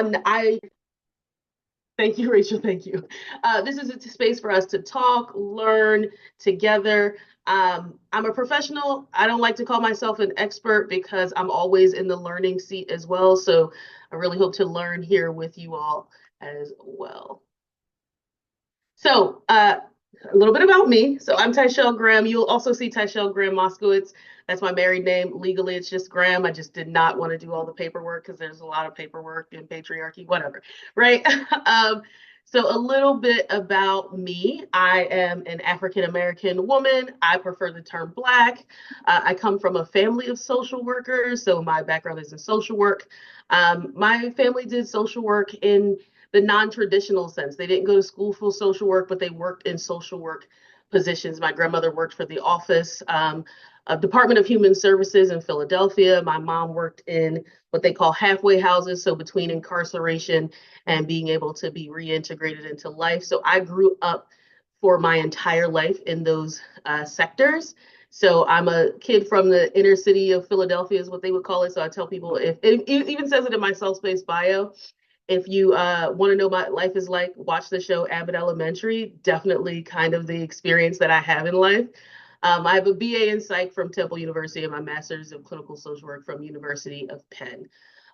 I thank you, Rachel. Thank you. This is a space for us to talk, learn together. I'm a professional. I don't like to call myself an expert because I'm always in the learning seat as well. So I really hope to learn here with you all as well. So, a little bit about me. So, I'm Tychelle Graham. You'll also see Tychelle Graham Moskowitz. That's my married name. Legally, it's just Graham. I just did not want to do all the paperwork because there's a lot of paperwork and patriarchy, whatever, right? So, a little bit about me. I am an African American woman. I prefer the term Black. I come from a family of social workers. So, my background is in social work. My family did social work in the non-traditional sense. They didn't go to school for social work, but they worked in social work positions. My grandmother worked for the office of Department of Human Services in Philadelphia. My mom worked in what they call halfway houses, so between incarceration and being able to be reintegrated into life. So I grew up for my entire life in those sectors. So I'm a kid from the inner city of Philadelphia, is what they would call it. So I tell people, if it even says it in my self space bio, if you want to know what life is like, watch the show Abbott Elementary. Definitely kind of the experience that I have in life. I have a BA in psych from Temple University and my master's of clinical social work from University of Penn.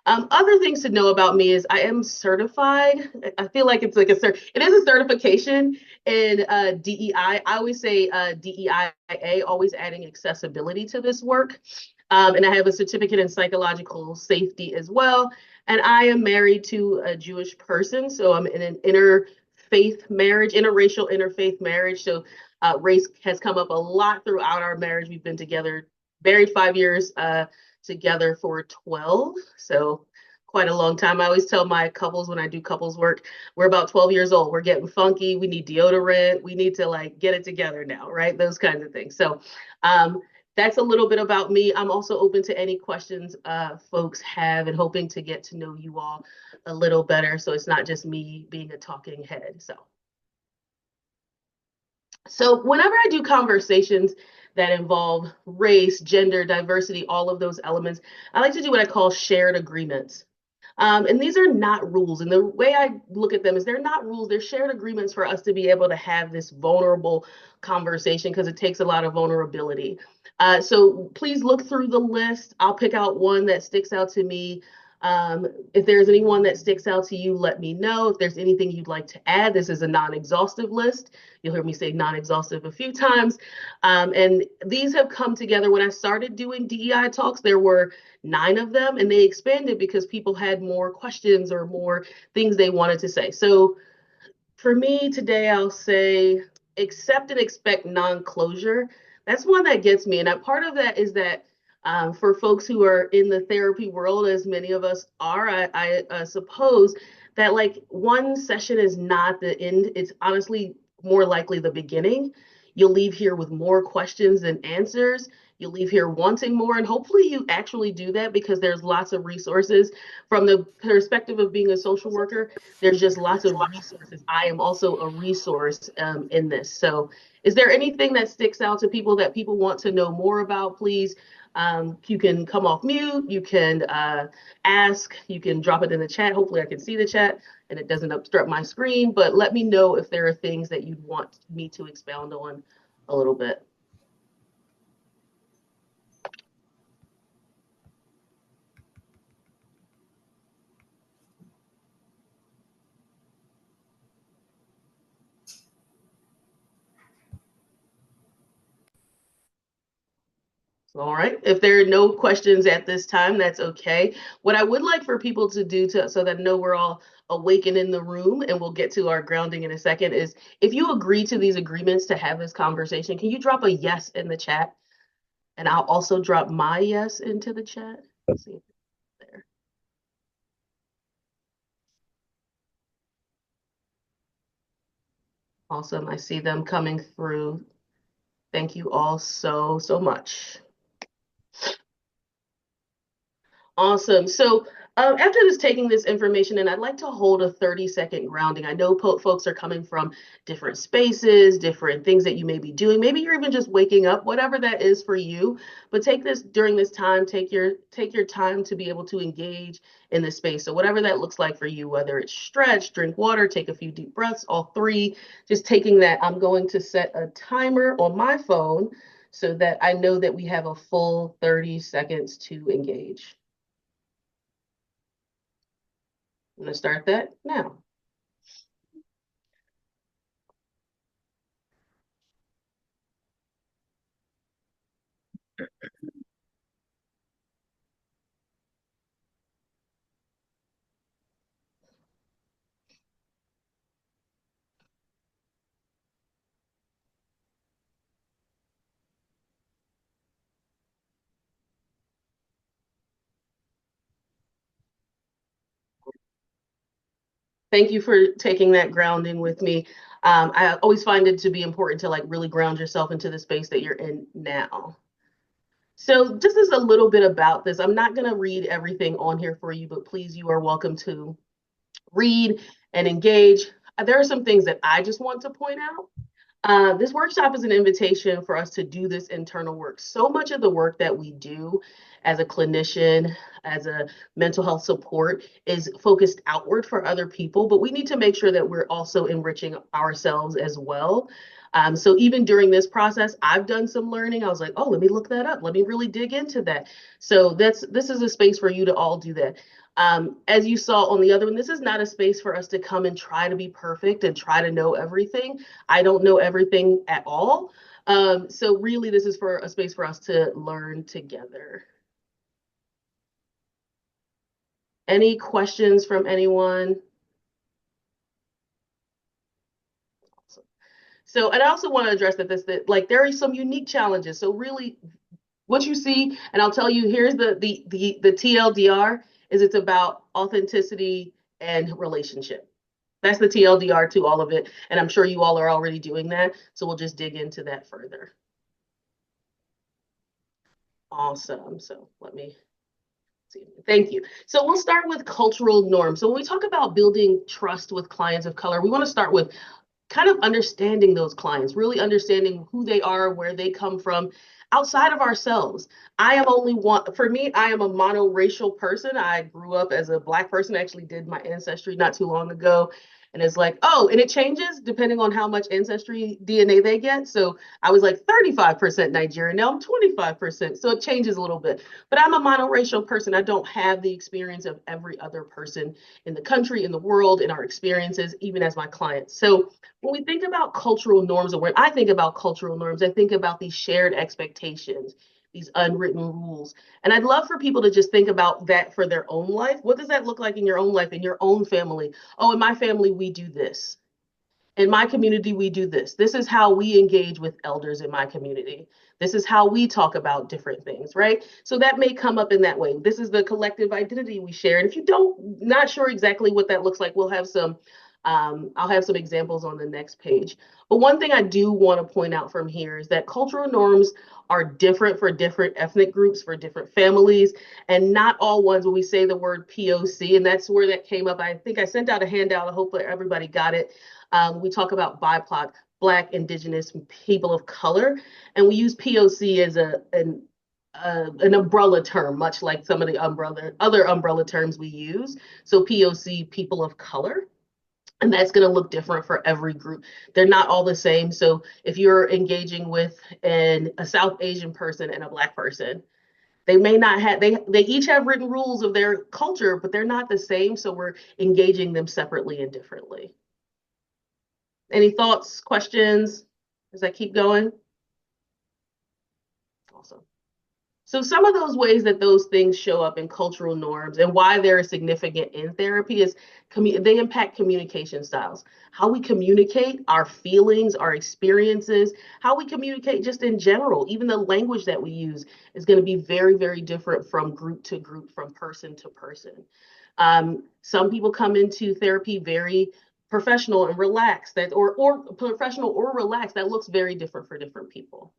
Other things to know about me is I am certified. I feel like it's like it is a certification in DEI. I always say DEIA, always adding accessibility to this work. And I have a certificate in psychological safety as well. And I am married to a Jewish person. So I'm in an interfaith marriage, interracial interfaith marriage. So race has come up a lot throughout our marriage. We've been together, married 5 years, together for 12. So quite a long time. I always tell my couples when I do couples work, we're about 12 years old. We're getting funky. We need deodorant. We need to like get it together now, right? Those kinds of things. So that's a little bit about me. I'm also open to any questions folks have and hoping to get to know you all a little better. So it's not just me being a talking head. So whenever I do conversations that involve race, gender, diversity, all of those elements, I like to do what I call shared agreements. And these are not rules. And the way I look at them is they're not rules, they're shared agreements for us to be able to have this vulnerable conversation because it takes a lot of vulnerability. So please look through the list. I'll pick out one that sticks out to me. If there's anyone that sticks out to you, let me know. If there's anything you'd like to add, this is a non-exhaustive list. You'll hear me say non-exhaustive a few times. And these have come together. When I started doing DEI talks, there were 9 of them, and they expanded because people had more questions or more things they wanted to say. So for me today, I'll say accept and expect non-closure. That's one that gets me. And part of that is that for folks who are in the therapy world, as many of us are, I suppose that like one session is not the end. It's honestly more likely the beginning. You'll leave here with more questions than answers. You'll leave here wanting more, and hopefully you actually do that because there's lots of resources. From the perspective of being a social worker, there's just lots of resources. I am also a resource in this. So is there anything that sticks out to people that people want to know more about? Please, you can come off mute, you can ask, you can drop it in the chat. Hopefully I can see the chat and it doesn't obstruct my screen, but let me know if there are things that you'd want me to expound on a little bit. All right. If there are no questions at this time, that's okay. What I would like for people to do so that I know we're all awakened in the room and we'll get to our grounding in a second is if you agree to these agreements to have this conversation, can you drop a yes in the chat? And I'll also drop my yes into the chat. Let's see if it's there. Awesome. I see them coming through. Thank you all so much. Awesome. So After this, taking this information, and I'd like to hold a 30-second grounding. I know folks are coming from different spaces, different things that you may be doing. Maybe you're even just waking up, whatever that is for you. But take this during this time, take your time to be able to engage in this space. So whatever that looks like for you, whether it's stretch, drink water, take a few deep breaths, all three, just taking that. I'm going to set a timer on my phone so that I know that we have a full 30 seconds to engage. I'm going to start that now. Thank you for taking that grounding with me. I always find it to be important to like really ground yourself into the space that you're in now. So just as a little bit about this, I'm not going to read everything on here for you, but please, you are welcome to read and engage. There are some things that I just want to point out. This workshop is an invitation for us to do this internal work. So much of the work that we do as a clinician, as a mental health support, is focused outward for other people, but we need to make sure that we're also enriching ourselves as well. So even during this process, I've done some learning. I was like, oh, let me look that up. Let me really dig into that. So this is a space for you to all do that. As you saw on the other one, this is not a space for us to come and try to be perfect and try to know everything. I don't know everything at all. So really, this is for a space for us to learn together. Any questions from anyone? Awesome. So, and I also want to address that like there are some unique challenges. So really, what you see, and I'll tell you, here's the TLDR, is it's about authenticity and relationship. That's the TLDR to all of it. And I'm sure you all are already doing that. So we'll just dig into that further. Awesome. So let me see. Thank you. So we'll start with cultural norms. So when we talk about building trust with clients of color, we want to start with kind of understanding those clients, really understanding who they are, where they come from outside of ourselves. I am only one, for me, I am a monoracial person. I grew up as a Black person, I actually did my ancestry not too long ago. And it's like, oh, and it changes depending on how much ancestry DNA they get. So I was like 35% Nigerian, now I'm 25%. So it changes a little bit. But I'm a monoracial person. I don't have the experience of every other person in the country, in the world, in our experiences, even as my clients. So when we think about cultural norms, or when I think about cultural norms, I think about these shared expectations, these unwritten rules. And I'd love for people to just think about that for their own life. What does that look like in your own life, in your own family? Oh, in my family, we do this. In my community, we do this. This is how we engage with elders in my community. This is how we talk about different things, right? So that may come up in that way. This is the collective identity we share. And if you don't, not sure exactly what that looks like, we'll have some, I'll have some examples on the next page. But one thing I do want to point out from here is that cultural norms are different for different ethnic groups, for different families, and not all ones when we say the word POC, and that's where that came up. I think I sent out a handout. I hope that everybody got it. We talk about BIPOC, Black, Indigenous, people of color, and we use POC as an umbrella term, much like some of the other umbrella terms we use. So POC, people of color. And that's going to look different for every group. They're not all the same. So if you're engaging with a South Asian person and a Black person, they may not have, they each have written rules of their culture, but they're not the same. So we're engaging them separately and differently. Any thoughts, questions as I keep going? Awesome. So some of those ways that those things show up in cultural norms and why they're significant in therapy is they impact communication styles, how we communicate our feelings, our experiences, how we communicate just in general. Even the language that we use is going to be very, very different from group to group, from person to person. Some people come into therapy very professional and relaxed, or professional or relaxed. That looks very different for different people.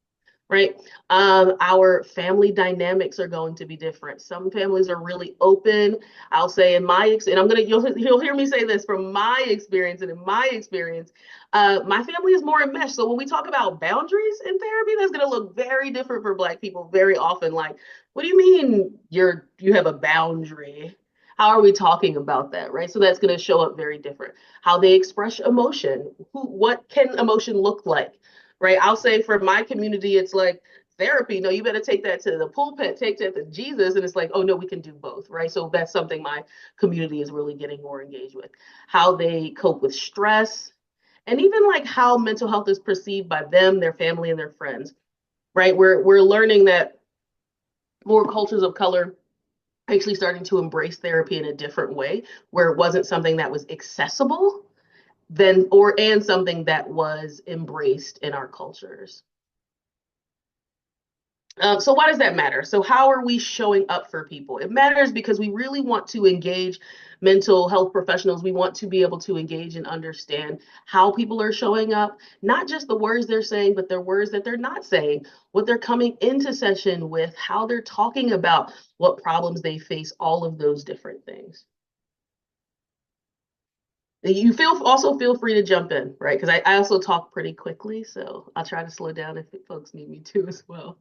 right? Our family dynamics are going to be different. Some families are really open. I'll say in my and you'll hear me say this from my experience, and in my experience, my family is more enmeshed. So when we talk about boundaries in therapy, that's going to look very different for Black people very often. Like, what do you mean you have a boundary? How are we talking about that, right? So that's going to show up very different. How they express emotion. What can emotion look like? Right? I'll say for my community, it's like therapy. No, you better take that to the pulpit, take that to Jesus. And it's like, oh, no, we can do both. Right? So that's something my community is really getting more engaged with. How they cope with stress, and even like how mental health is perceived by them, their family, and their friends. Right? We're learning that more cultures of color actually starting to embrace therapy in a different way, where it wasn't something that was accessible then and something that was embraced in our cultures. So why does that matter? So how are we showing up for people? It matters because we really want to engage mental health professionals. We want to be able to engage and understand how people are showing up, not just the words they're saying, but their words that they're not saying, what they're coming into session with, how they're talking about what problems they face, all of those different things. You feel free to jump in, right? Because I also talk pretty quickly, so I'll try to slow down if folks need me to as well.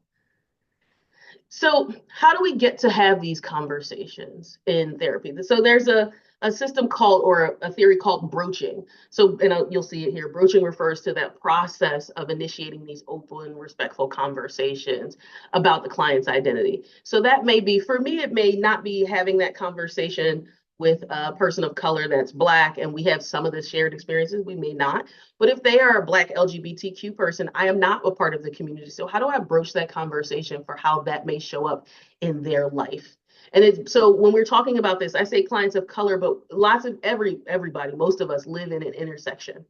So, how do we get to have these conversations in therapy? So, there's a system called, or a theory called broaching. So, and you'll see it here. Broaching refers to that process of initiating these open, respectful conversations about the client's identity. So, that may be, for me, it may not be having that conversation with a person of color that's Black and we have some of the shared experiences, we may not. But if they are a Black LGBTQ person, I am not a part of the community. So how do I broach that conversation for how that may show up in their life? And so when we're talking about this, I say clients of color, but lots of everybody, most of us live in an intersection.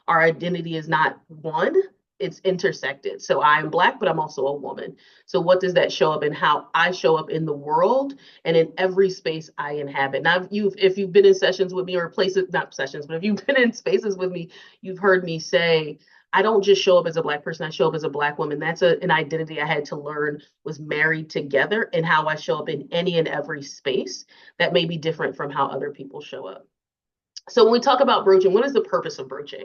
Our identity is not one, it's intersected. So I'm Black, but I'm also a woman. So what does that show up in how I show up in the world and in every space I inhabit? Now, if you've been in sessions with me or places, not sessions, but if you've been in spaces with me, you've heard me say, I don't just show up as a Black person, I show up as a Black woman. That's an identity I had to learn was married together, and how I show up in any and every space that may be different from how other people show up. So when we talk about broaching, what is the purpose of broaching?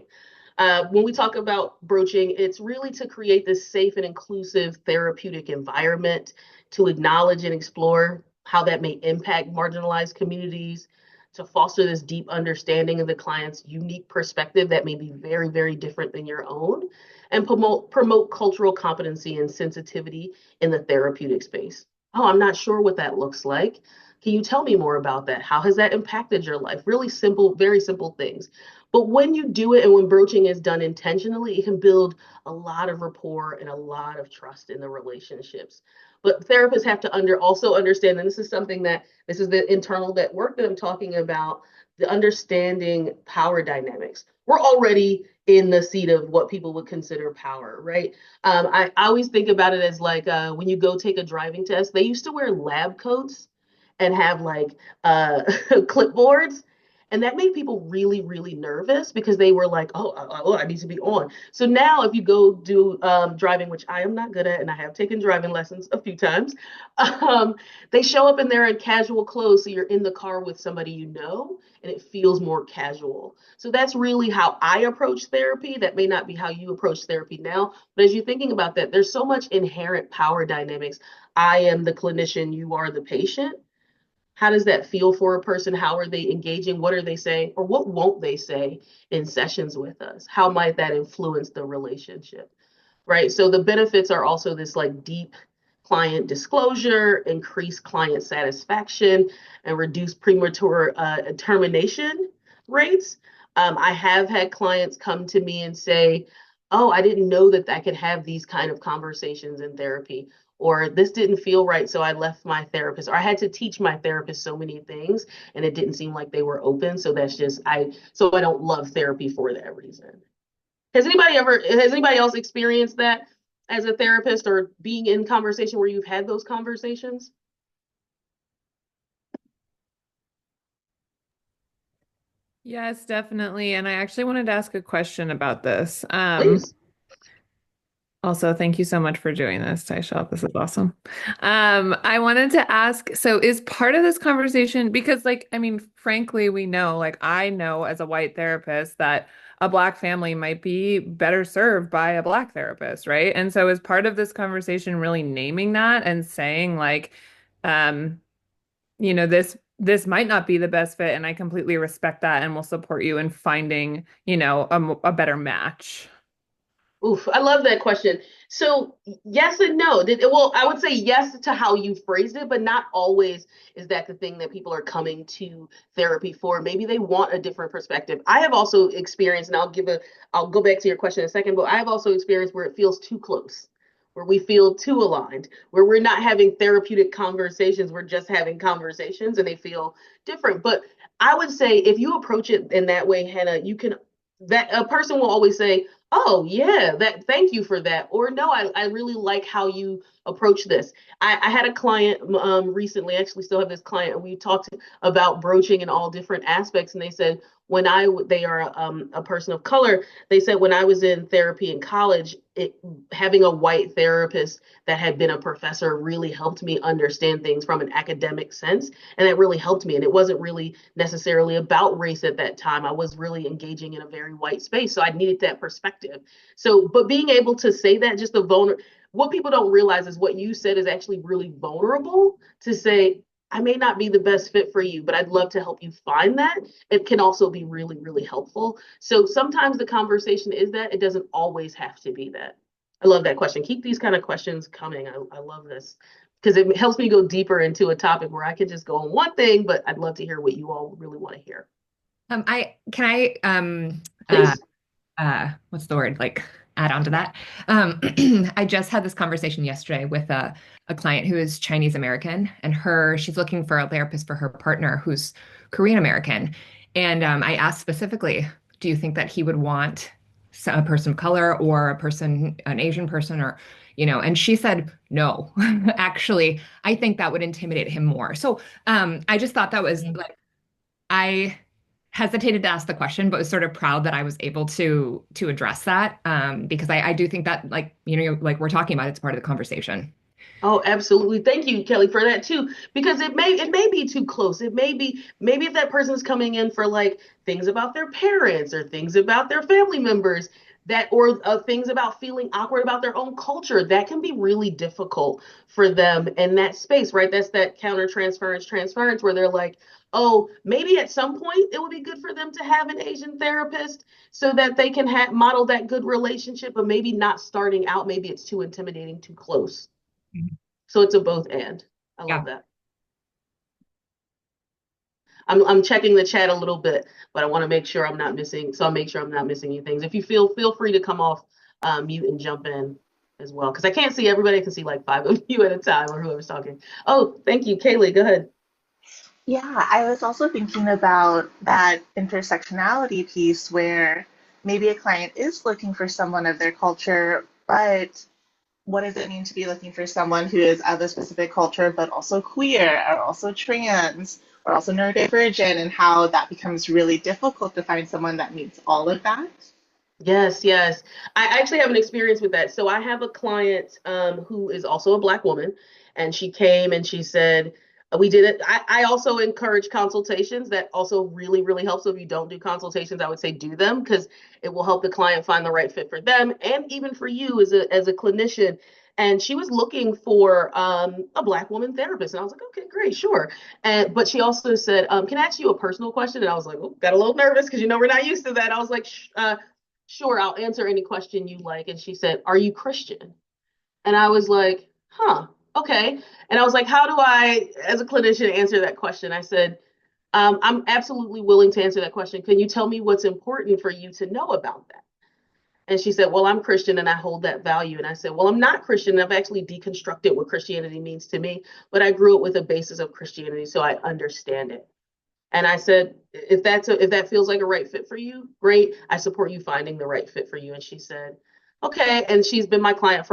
When we talk about broaching, it's really to create this safe and inclusive therapeutic environment to acknowledge and explore how that may impact marginalized communities, to foster this deep understanding of the client's unique perspective that may be very, very different than your own, and promote cultural competency and sensitivity in the therapeutic space. Oh, I'm not sure what that looks like. Can you tell me more about that? How has that impacted your life? Really simple, very simple things. But when you do it and when broaching is done intentionally, it can build a lot of rapport and a lot of trust in the relationships. But therapists have to also understand, and this is the internal that work that I'm talking about, the understanding power dynamics. We're already in the seat of what people would consider power, right? I always think about it as like when you go take a driving test, they used to wear lab coats and have like clipboards. And that made people really, really nervous because they were like, oh, I need to be on. So now, if you go do driving, which I am not good at, and I have taken driving lessons a few times, um, they show up in there in casual clothes. So you're in the car with somebody you know, and it feels more casual. So that's really how I approach therapy. That may not be how you approach therapy now. But as you're thinking about that, there's so much inherent power dynamics. I am the clinician, you are the patient. How does that feel for a person? How are they engaging? What are they saying? Or what won't they say in sessions with us? How might that influence the relationship? Right? So the benefits are also this like deep client disclosure, increased client satisfaction, and reduce premature termination rates. I have had clients come to me and say, oh, I didn't know that I could have these kind of conversations in therapy, or this didn't feel right, so I left my therapist, or I had to teach my therapist so many things and it didn't seem like they were open. So I don't love therapy for that reason. Has anybody else experienced that as a therapist or being in conversation where you've had those conversations? Yes, definitely. And I actually wanted to ask a question about this. Please. Also, thank you so much for doing this, Tychelle. This is awesome. I wanted to ask, so is part of this conversation, because frankly, we know, I know as a white therapist that a black family might be better served by a black therapist, right? And so is part of this conversation really naming that and saying um, this might not be the best fit, and I completely respect that and will support you in finding, a better match. Oof, I love that question. So yes and no. Well, I would say yes to how you phrased it, but not always is that the thing that people are coming to therapy for. Maybe they want a different perspective. I have also experienced, and I'll go back to your question in a second, but I have also experienced where it feels too close, where we feel too aligned, where we're not having therapeutic conversations, we're just having conversations and they feel different. But I would say if you approach it in that way, Hannah, you can that a person will always say, oh yeah, that thank you for that, or no, I really like how you approach this. I had a client recently, I actually still have this client, and we talked about broaching in all different aspects, and they said they are a person of color. They said when I was in therapy in college, having a white therapist that had been a professor really helped me understand things from an academic sense, and that really helped me. And it wasn't really necessarily about race at that time. I was really engaging in a very white space, so I needed that perspective. So, but being able to say that, just the what people don't realize is what you said is actually really vulnerable to say, I may not be the best fit for you, but I'd love to help you find that. It can also be really, really helpful. So sometimes the conversation is that, it doesn't always have to be that. I love that question. Keep these kind of questions coming. I love this because it helps me go deeper into a topic where I could just go on one thing, but I'd love to hear what you all really want to hear. I can I Please. what's the word? Like add on to that. I just had this conversation yesterday with a client who is Chinese American, and she's looking for a therapist for her partner who's Korean American. And I asked specifically, do you think that he would want a person of color or an Asian person, or, and she said, no, actually, I think that would intimidate him more. So I just thought that was like, I hesitated to ask the question, but was sort of proud that I was able to address that, because I do think that, like we're talking about, it's part of the conversation. Oh, absolutely. Thank you, Kelly, for that too. Because it may be too close. It may be maybe if that person's coming in for like things about their parents or things about their family members that or things about feeling awkward about their own culture, that can be really difficult for them in that space, right? That's that counter transference where they're like, oh, maybe at some point it would be good for them to have an Asian therapist so that they can model that good relationship, but maybe not starting out. Maybe it's too intimidating, too close. Mhm. So it's a both and. I love Yeah. that. I'm checking the chat a little bit, but I want to make sure I'm not missing. So I'll make sure I'm not missing any things. If you feel free to come off mute and jump in as well, because I can't see everybody. I can see like five of you at a time or whoever's talking. Oh, thank you, Kaylee. Go ahead. Yeah, I was also thinking about that intersectionality piece where maybe a client is looking for someone of their culture, but what does it mean to be looking for someone who is of a specific culture, but also queer, or also trans, or also neurodivergent, and how that becomes really difficult to find someone that meets all of that? Yes, yes. I actually have an experience with that. So I have a client who is also a Black woman, and she came and she said, we did it. I also encourage consultations. That also really, really helps. So if you don't do consultations, I would say do them because it will help the client find the right fit for them and even for you as a clinician. And she was looking for a Black woman therapist. And I was like, okay, great, sure. But she also said, can I ask you a personal question? And I was like, oh, got a little nervous because we're not used to that. I was like, sure, I'll answer any question you like. And she said, are you Christian? And I was like, huh, okay. And I was like, how do I, as a clinician, answer that question? I said, I'm absolutely willing to answer that question. Can you tell me what's important for you to know about that? And she said, well, I'm Christian and I hold that value. And I said, well, I'm not Christian. I've actually deconstructed what Christianity means to me, but I grew up with a basis of Christianity, so I understand it. And I said, if that feels like a right fit for you, great. I support you finding the right fit for you. And she said, okay. And she's been my client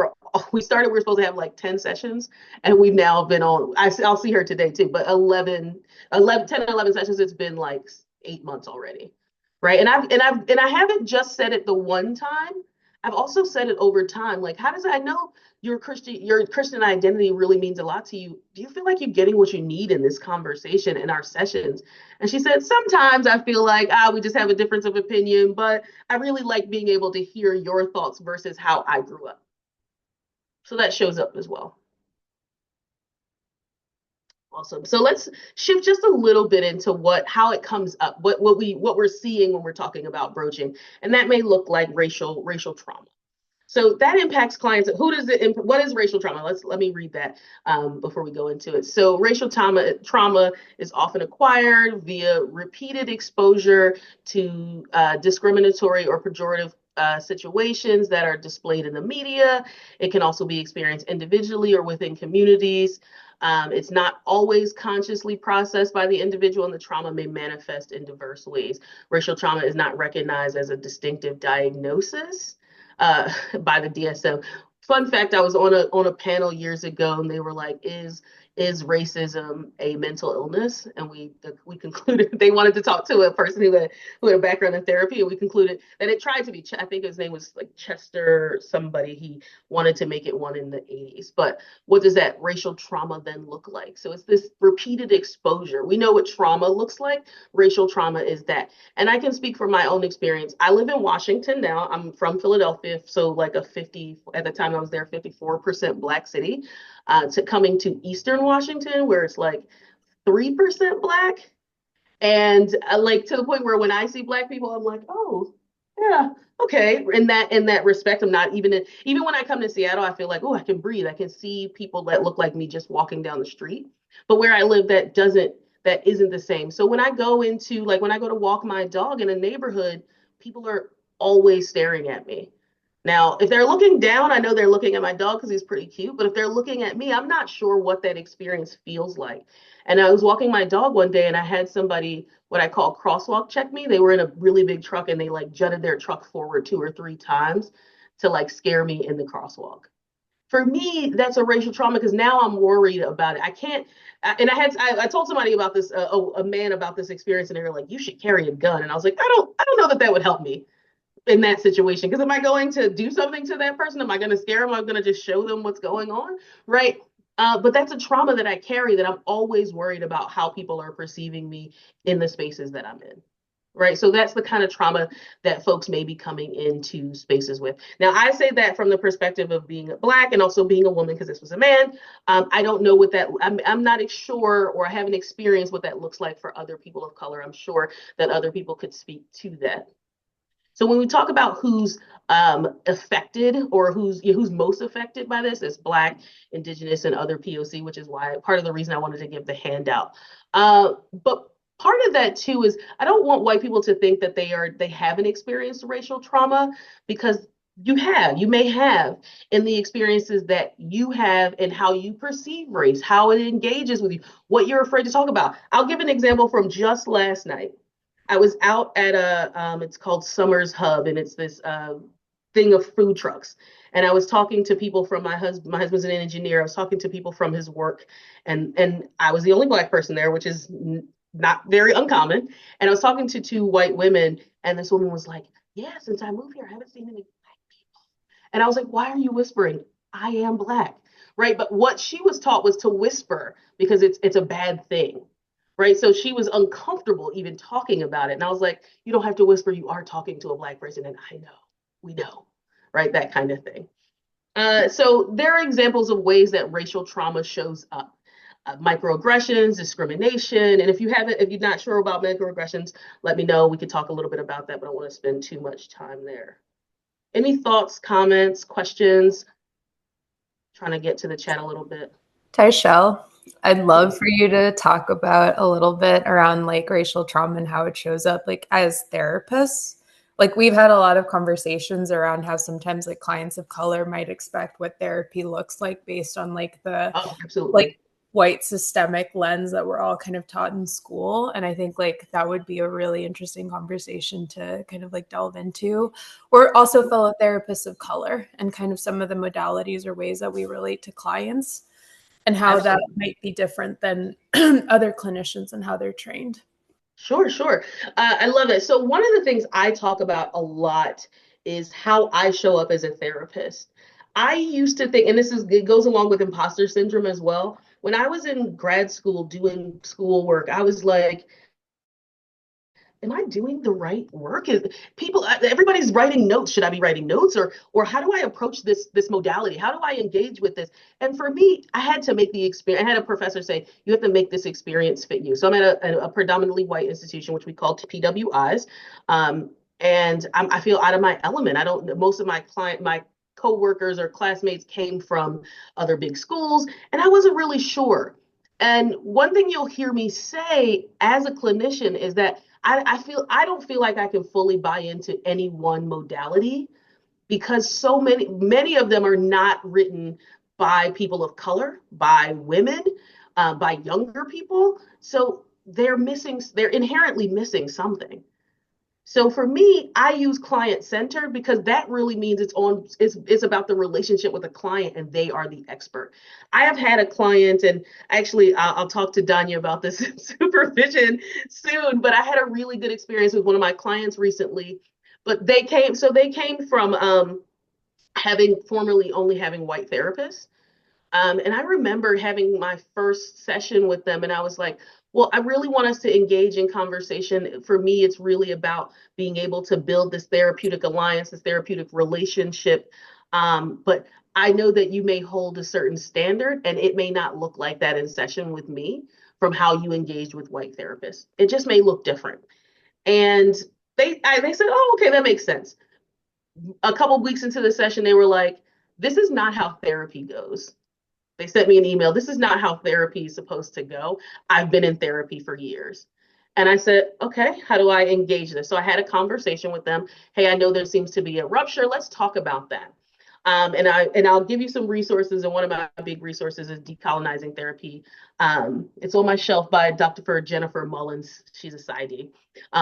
we were supposed to have like 10 sessions and we've now been on, I'll see her today too, but 10, 11 sessions, it's been like 8 months already. Right. And I haven't just said it the one time. I've also said it over time, like, how does I know your Christian identity really means a lot to you? Do you feel like you're getting what you need in this conversation, in our sessions? And she said, sometimes I feel like, we just have a difference of opinion, but I really like being able to hear your thoughts versus how I grew up. So that shows up as well. Awesome. So let's shift just a little bit into how it comes up, what we're seeing when we're talking about broaching, and that may look like racial trauma. So that impacts clients. What is racial trauma? Let me read that before we go into it. So racial trauma is often acquired via repeated exposure to discriminatory or pejorative situations that are displayed in the media. It can also be experienced individually or within communities. It's not always consciously processed by the individual, and the trauma may manifest in diverse ways. Racial trauma is not recognized as a distinctive diagnosis by the DSM. Fun fact: I was on a panel years ago, and they were like, "Is racism a mental illness?" And we concluded they wanted to talk to a person who had a background in therapy, and we concluded that it tried to be. I think his name was like Chester somebody. He wanted to make it one in the 80s. But what does that racial trauma then look like? So it's this repeated exposure. We know what trauma looks like. Racial trauma is that. And I can speak from my own experience. I live in Washington now. I'm from Philadelphia, so like at the time I was there, 54% Black city, to coming to Eastern Washington, where it's like 3% Black. And like to the point where when I see Black people, I'm like, oh, yeah, okay. In that respect, I'm not even when I come to Seattle, I feel like, oh, I can breathe. I can see people that look like me just walking down the street. But where I live, that isn't the same. So when I go to walk my dog in a neighborhood, people are always staring at me. Now, if they're looking down, I know they're looking at my dog because he's pretty cute. But if they're looking at me, I'm not sure what that experience feels like. And I was walking my dog one day and I had somebody, what I call crosswalk check me. They were in a really big truck and they like jutted their truck forward 2 or 3 times to like scare me in the crosswalk. For me, that's a racial trauma because now I'm worried about it. I can't, and I told somebody about this, a man about this experience, and they were like, "You should carry a gun." And I was like, I don't know that would help me in that situation, because am I going to do something to that person? Am I going to scare them? Am I going to just show them what's going on? Right. But that's a trauma that I carry, that I'm always worried about how people are perceiving me in the spaces that I'm in. Right. So that's the kind of trauma that folks may be coming into spaces with. Now, I say that from the perspective of being Black and also being a woman, because this was a man. I don't know I'm not sure, or I haven't experienced what that looks like for other people of color. I'm sure that other people could speak to that. So when we talk about who's affected, or who's most affected by this, it's Black, Indigenous, and other POC, which is why part of the reason I wanted to give the handout. But part of that too is I don't want white people to think that they haven't experienced racial trauma, because you may have, in the experiences that you have and how you perceive race, how it engages with you, what you're afraid to talk about. I'll give an example from just last night. I was out at it's called Summer's Hub, and it's this thing of food trucks. And I was talking to people from my husband's an engineer. I was talking to people from his work, and I was the only Black person there, which is not very uncommon. And I was talking to 2 white women, and this woman was like, "Yeah, since I moved here, I haven't seen any Black people." And I was like, "Why are you whispering? I am Black." Right. But what she was taught was to whisper because it's a bad thing. Right. So she was uncomfortable even talking about it. And I was like, you don't have to whisper. You are talking to a Black person. And I know, we know, right? That kind of thing. So there are examples of ways that racial trauma shows up. Microaggressions, discrimination. And if you're not sure about microaggressions, let me know. We could talk a little bit about that, but I don't want to spend too much time there. Any thoughts, comments, questions? Trying to get to the chat a little bit. Tychelle, I'd love for you to talk about a little bit around like racial trauma and how it shows up like as therapists. Like we've had a lot of conversations around how sometimes like clients of color might expect what therapy looks like based on like the like white systemic lens that we're all kind of taught in school. And I think like that would be a really interesting conversation to kind of like delve into. We're also fellow therapists of color and kind of some of the modalities or ways that we relate to clients and how that might be different than other clinicians and how they're trained. Sure. I love it. So one of the things I talk about a lot is how I show up as a therapist. I used to think, and it goes along with imposter syndrome as well. When I was in grad school doing schoolwork, I was like, am I doing the right work? Everybody's writing notes. Should I be writing notes, or how do I approach this modality? How do I engage with this? And for me, I had to make the experience. I had a professor say, you have to make this experience fit you. So I'm at a predominantly white institution, which we call PWIs. And I feel out of my element. Most of my coworkers or classmates came from other big schools, and I wasn't really sure. And one thing you'll hear me say as a clinician is that I don't feel like I can fully buy into any one modality because so many of them are not written by people of color, by women, by younger people. So they're inherently missing something. So for me, I use client centered because that really means it's about the relationship with the client and they are the expert. I have had a client, and actually I'll talk to Danya about this in supervision soon, but I had a really good experience with one of my clients recently. But they came from having formerly only having white therapists. And I remember having my first session with them, and I was like, well, I really want us to engage in conversation. For me, it's really about being able to build this therapeutic alliance, this therapeutic relationship. But I know that you may hold a certain standard, and it may not look like that in session with me from how you engage with white therapists. It just may look different. And they said, oh, okay, that makes sense. A couple of weeks into the session, they were like, this is not how therapy goes. They sent me an email. This is not how therapy is supposed to go. I've been in therapy for years. And I said, okay, how do I engage this? So I had a conversation with them. Hey, I know there seems to be a rupture. Let's talk about that. And I'll give you some resources. And one of my big resources is Decolonizing Therapy. It's on my shelf by Dr. Jennifer Mullins. She's a PsyD.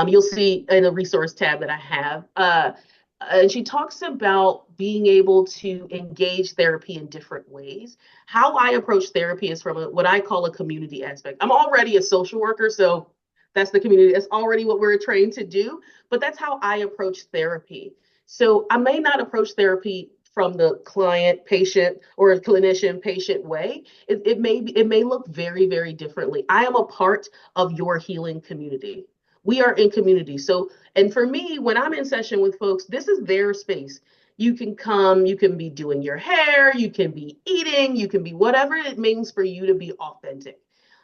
You'll see in the resource tab that I have. And she talks about being able to engage therapy in different ways. How I approach therapy is from what I call a community aspect. I'm already a social worker, so that's the community. That's already what we're trained to do, but that's how I approach therapy. So I may not approach therapy from the client patient or clinician patient way. It may look very, very differently. I am a part of your healing community. We are in community. So, and for me, when I'm in session with folks, this is their space. You can come, you can be doing your hair, you can be eating, you can be whatever it means for you to be authentic.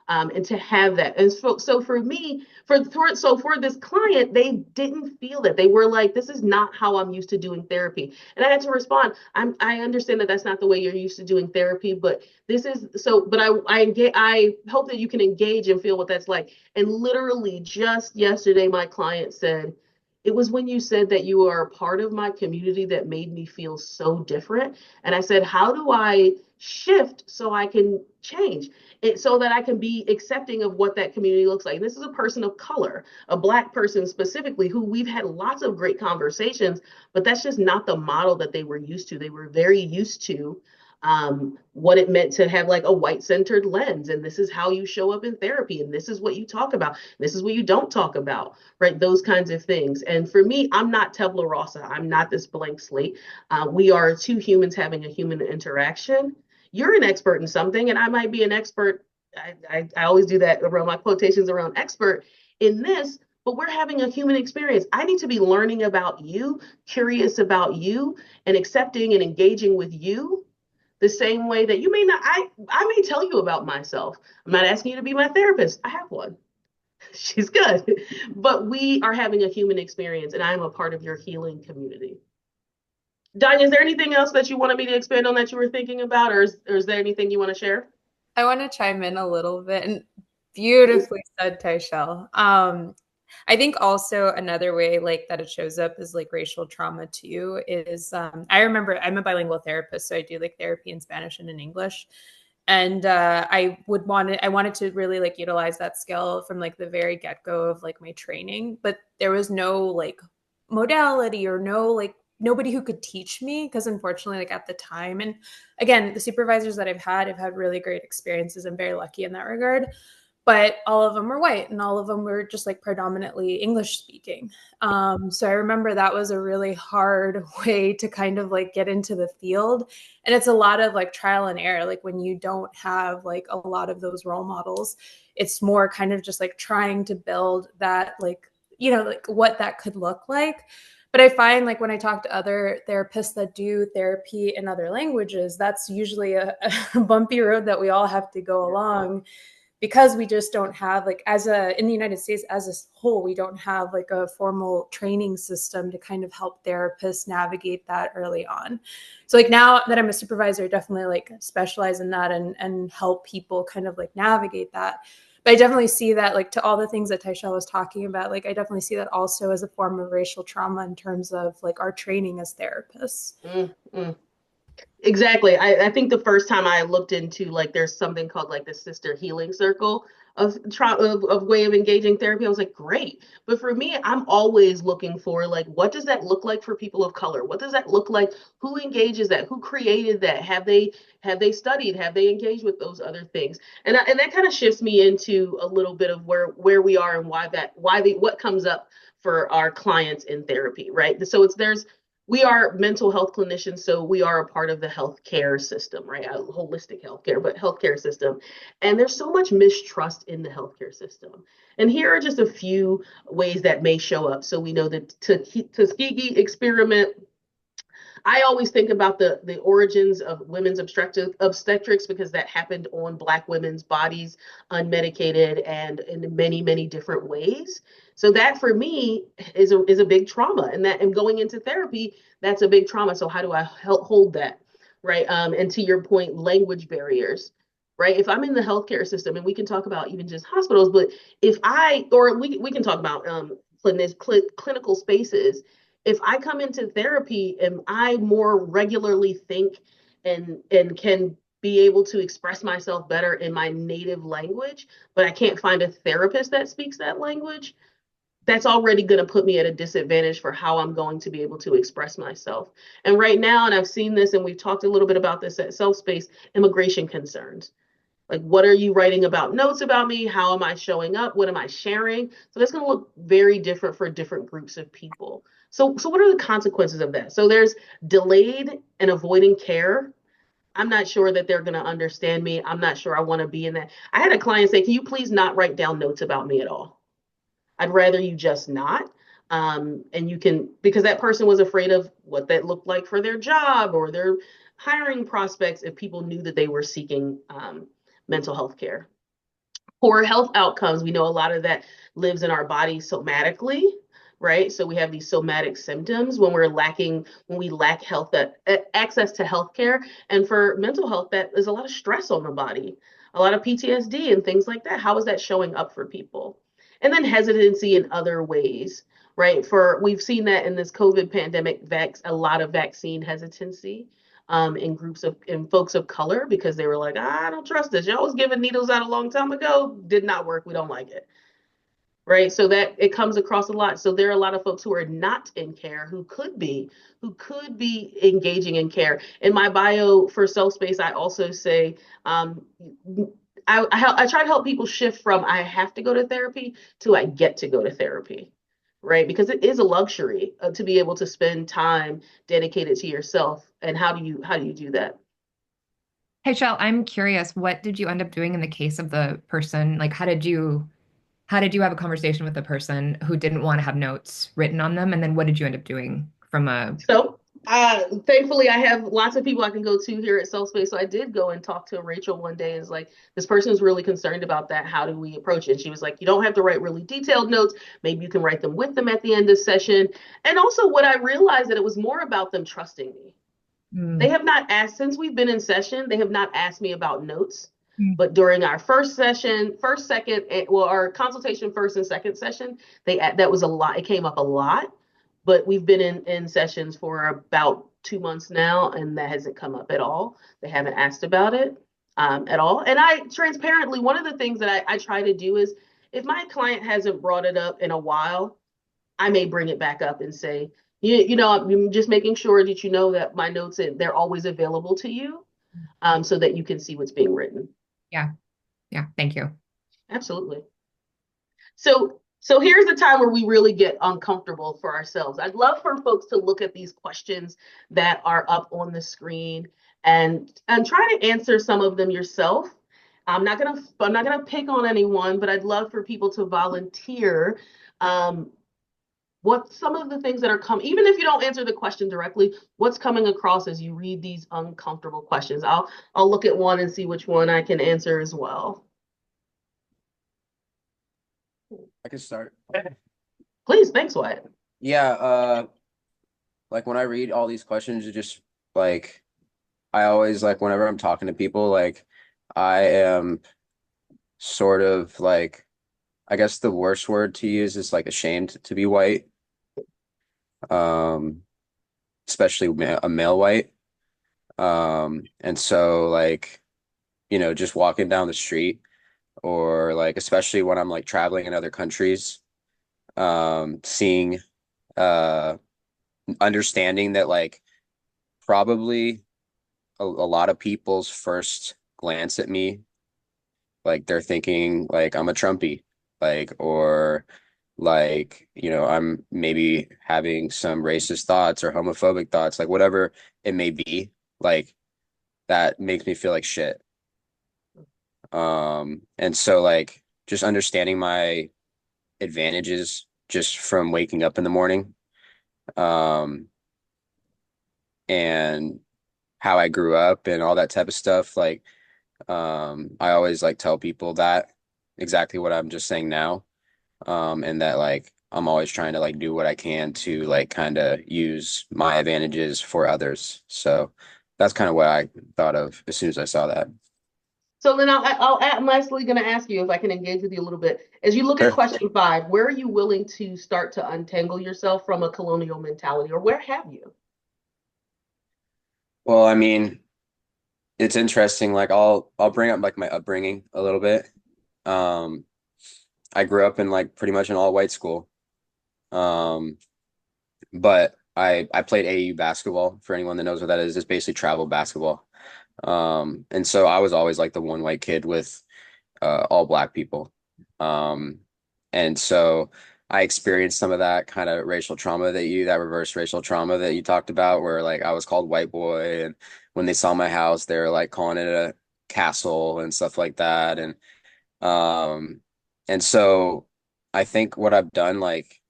And to have that. And so for me, for this client, they didn't feel that. They were like, this is not how I'm used to doing therapy. And I had to respond, I understand that that's not the way you're used to doing therapy, but this is so, but I hope that you can engage and feel what that's like. And literally just yesterday, my client said, it was when you said that you are a part of my community that made me feel so different. And I said, how do I shift so I can change it so that I can be accepting of what that community looks like? And this is a person of color, a Black person specifically, who we've had lots of great conversations, but that's just not the model that they were used to. They were very used to what it meant to have like a white-centered lens, and this is how you show up in therapy, and this is what you talk about, this is what you don't talk about, right? Those kinds of things. And for me, I'm not tabula rasa. I'm not this blank slate. We are two humans having a human interaction. You're an expert in something, and I might be an expert. I always do that around my quotations around expert in this, but we're having a human experience. I need to be learning about you, curious about you, and accepting and engaging with you the same way that you may not. I may tell you about myself. I'm not asking you to be my therapist. I have one. She's good. But we are having a human experience, and I am a part of your healing community. Danya, is there anything else that you wanted me to expand on that you were thinking about, or is there anything you want to share? I want to chime in a little bit, and beautifully said, Tychelle. I think also another way like that it shows up is like racial trauma too is I remember I'm a bilingual therapist, so I do like therapy in Spanish and in English. And I wanted to really like utilize that skill from like the very get-go of like my training, but there was no like modality or no like nobody who could teach me because unfortunately like at the time, and again, the supervisors that I've had really great experiences. I'm very lucky in that regard. but all of them were white and all of them were just like predominantly English speaking. So I remember that was a really hard way to kind of like get into the field. And it's a lot of like trial and error. Like when you don't have like a lot of those role models, it's more kind of just like trying to build that, like, you know, like what that could look like. But I find like when I talk to other therapists that do therapy in other languages, that's usually a bumpy road that we all have to go along, because we just don't have like, in the United States as a whole, we don't have like a formal training system to kind of help therapists navigate that early on. So like now that I'm a supervisor, I definitely like specialize in that and help people kind of like navigate that. But I definitely see that, like, to all the things that Tychelle was talking about, like I definitely see that also as a form of racial trauma in terms of like our training as therapists. Mm-hmm. Exactly. I think the first time I looked into, like, there's something called like the sister healing circle of way of engaging therapy, I was like, great. But for me, I'm always looking for, like, what does that look like for people of color? What does that look like? Who engages that? Who created that? Have they studied? Have they engaged with those other things? And that kind of shifts me into a little bit of where we are and what comes up for our clients in therapy, right? So we are mental health clinicians, so we are a part of the healthcare system, right? Holistic healthcare, but healthcare system. And there's so much mistrust in the healthcare system. And here are just a few ways that may show up. So we know the Tuskegee experiment. I always think about the origins of women's obstetrics, because that happened on Black women's bodies, unmedicated and in many, many different ways. So that for me is a big trauma, and going into therapy, that's a big trauma. So how do I hold that, right? And to your point, language barriers, right? If I'm in the healthcare system, and we can talk about even just hospitals, but we can talk about clinical spaces. If I come into therapy and I more regularly think and can be able to express myself better in my native language, but I can't find a therapist that speaks that language, that's already going to put me at a disadvantage for how I'm going to be able to express myself. And right now, and I've seen this, and we've talked a little bit about this at Self Space, immigration concerns. Like, what are you writing about notes about me? How am I showing up? What am I sharing? So that's going to look very different for different groups of people. So what are the consequences of that? So there's delayed and avoiding care. I'm not sure that they're going to understand me. I'm not sure I want to be in that. I had a client say, can you please not write down notes about me at all? I'd rather you just not. And you can, because that person was afraid of what that looked like for their job or their hiring prospects if people knew that they were seeking mental health care. Poor health outcomes, we know a lot of that lives in our body somatically, right? So we have these somatic symptoms when we lack access to healthcare. And for mental health, that is a lot of stress on the body, a lot of PTSD and things like that. How is that showing up for people? And then hesitancy in other ways, right? We've seen that in this COVID pandemic, a lot of vaccine hesitancy in folks of color, because they were like, I don't trust this. Y'all was giving needles out a long time ago. Did not work. We don't like it. Right. So that it comes across a lot. So there are a lot of folks who are not in care who could be engaging in care. In my bio for Self Space, I also say, I try to help people shift from I have to go to therapy to I get to go to therapy, right? Because it is a luxury to be able to spend time dedicated to yourself. And how do you do that? Hey, Shell, I'm curious, what did you end up doing in the case of the person? Like, how did you have a conversation with the person who didn't want to have notes written on them? And then what did you end up doing from a So, thankfully, I have lots of people I can go to here at Self Space. So I did go and talk to Rachel one day. Is like, this person is really concerned about that. How do we approach it? And she was like, you don't have to write really detailed notes. Maybe you can write them with them at the end of session. And also, what I realized that it was more about them trusting me. They have not asked, since we've been in session, they have not asked me about notes. But during our our consultation first and second session, that was a lot. It came up a lot, but we've been in sessions for about 2 months now, and that hasn't come up at all. They haven't asked about it at all. And one of the things that I try to do is, if my client hasn't brought it up in a while, I may bring it back up and say, I'm just making sure that you know that my notes, they're always available to you, so that you can see what's being written. Yeah. Yeah. Thank you. Absolutely. So here's the time where we really get uncomfortable for ourselves. I'd love for folks to look at these questions that are up on the screen and try to answer some of them yourself. I'm not gonna pick on anyone, but I'd love for people to volunteer um, what some of the things that are coming, even if you don't answer the question directly, what's coming across as you read these uncomfortable questions. I'll look at one and see which one I can answer as well. I can start. Please, thanks, Wyatt. Yeah, like when I read all these questions, it just like I always like whenever I'm talking to people, like I am sort of like I guess the worst word to use is like ashamed to be white. Um, especially a male white. And so like, just walking down the street or like especially when I'm like traveling in other countries, seeing uh understanding that like probably a lot of people's first glance at me, like they're thinking like I'm a Trumpy, like or like, I'm maybe having some racist thoughts or homophobic thoughts, like whatever it may be, like that makes me feel like shit. And so like just understanding my advantages just from waking up in the morning, um, and how I grew up and all that type of stuff, like I always like tell people that exactly what I'm just saying now. And that like I'm always trying to like do what I can to like kind of use my advantages for others. So that's kind of what I thought of as soon as I saw that. So then I'm actually going to ask you if I can engage with you a little bit. As you look at Sure. question 5, where are you willing to start to untangle yourself from a colonial mentality, or where have you? Well, I mean, it's interesting. Like I'll bring up like my upbringing a little bit. Um, I grew up in like pretty much an all white school. Um, but I played AAU basketball. For anyone that knows what that is, it's basically travel basketball. And so I was always like the one white kid with all black people. Um, and so I experienced some of that kind of racial trauma that reverse racial trauma that you talked about, where like I was called white boy, and when they saw my house, they were like calling it a castle and stuff like that. Um, and so I think what I've done, like,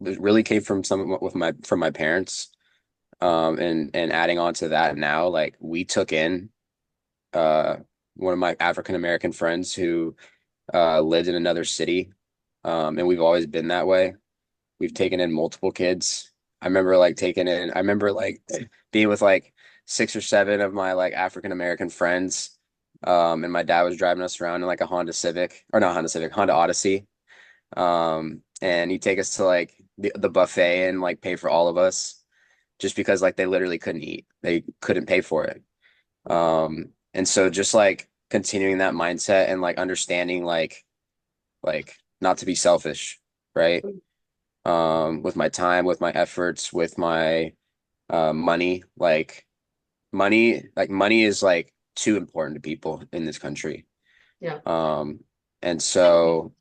it really came from from my parents. And adding on to that now, like we took in uh one of my African American friends who lived in another city. And we've always been that way. We've taken in multiple kids. I remember like being with like 6 or 7 of my like African American friends. And my dad was driving us around in like a Honda Civic, or not Honda Civic, Honda Odyssey. And he'd take us to like the buffet and like pay for all of us just because like they literally couldn't eat. They couldn't pay for it. And so just like continuing that mindset and like understanding like not to be selfish, right? With my time, with my efforts, with my money, money is like too important to people in this country. Yeah. And so,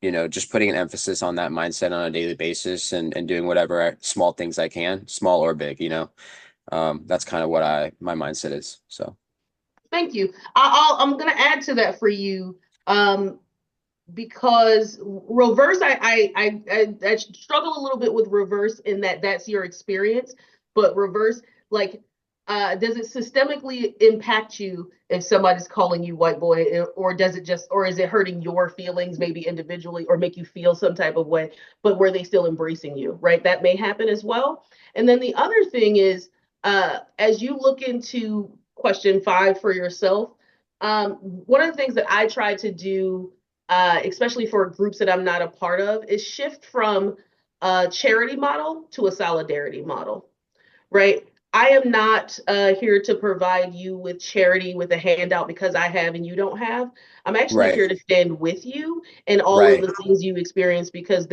just putting an emphasis on that mindset on a daily basis and doing whatever small things I can, small or big, that's kind of what my mindset is. So. Thank you. I'm going to add to that for you. Because reverse, I struggle a little bit with reverse in that that's your experience, but reverse, like, does it systemically impact you if somebody's calling you white boy, or is it hurting your feelings maybe individually, or make you feel some type of way, but were they still embracing you, right? That may happen as well. And then the other thing is, as you look into question 5 for yourself, one of the things that I try to do, especially for groups that I'm not a part of, is shift from a charity model to a solidarity model, right? I am not here to provide you with charity with a handout because I have and you don't have. I'm actually Right, here to stand with you in all of right, the things you experience, because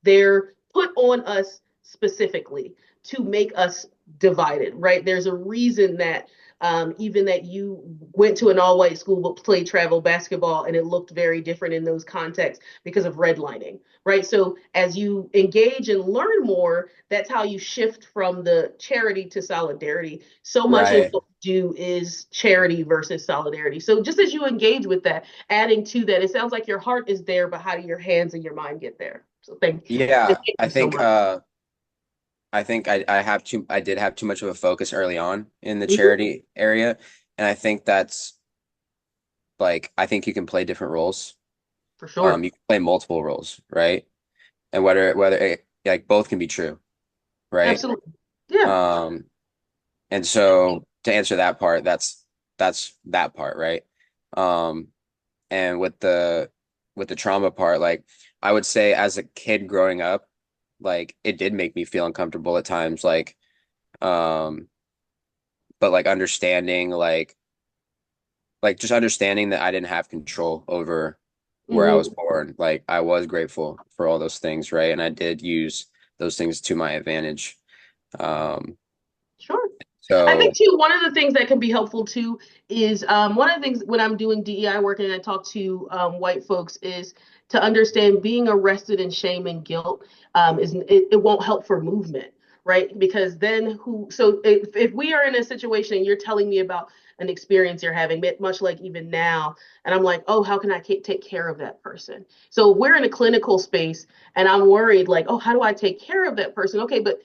they're put on us specifically to make us divided, right? There's a reason that even that you went to an all-white school but played travel basketball and it looked very different in those contexts because of redlining, right? So as you engage and learn more, that's how you shift from the charity to solidarity. So much of Right. what we do is charity versus solidarity. So just as you engage with that, adding to that, it sounds like your heart is there, but how do your hands and your mind get there? So thank Yeah, you so much. I think I did have too much of a focus early on in the Mhm. charity area. And I think that's like I think you can play different roles. For sure. You can play multiple roles, right? And like both can be true, right? Absolutely. Yeah. Um, and so to answer that part, that's that part, right? Um, and with the trauma part, like I would say as a kid growing up, like it did make me feel uncomfortable at times, um, but like just understanding that I didn't have control over where I was Hmm. born. Like I was grateful for all those things, right? And I did use those things to my advantage. Um, Sure. I think so too, one of the things that can be helpful too is one of the things when I'm doing DEI work and I talk to white folks is to understand being arrested in shame and guilt it won't help for movement, right? Because then if we are in a situation and you're telling me about an experience you're having, much like even now, and I'm like, oh, how can I take care of that person? So we're in a clinical space and I'm worried like, oh, how do I take care of that person? Okay, but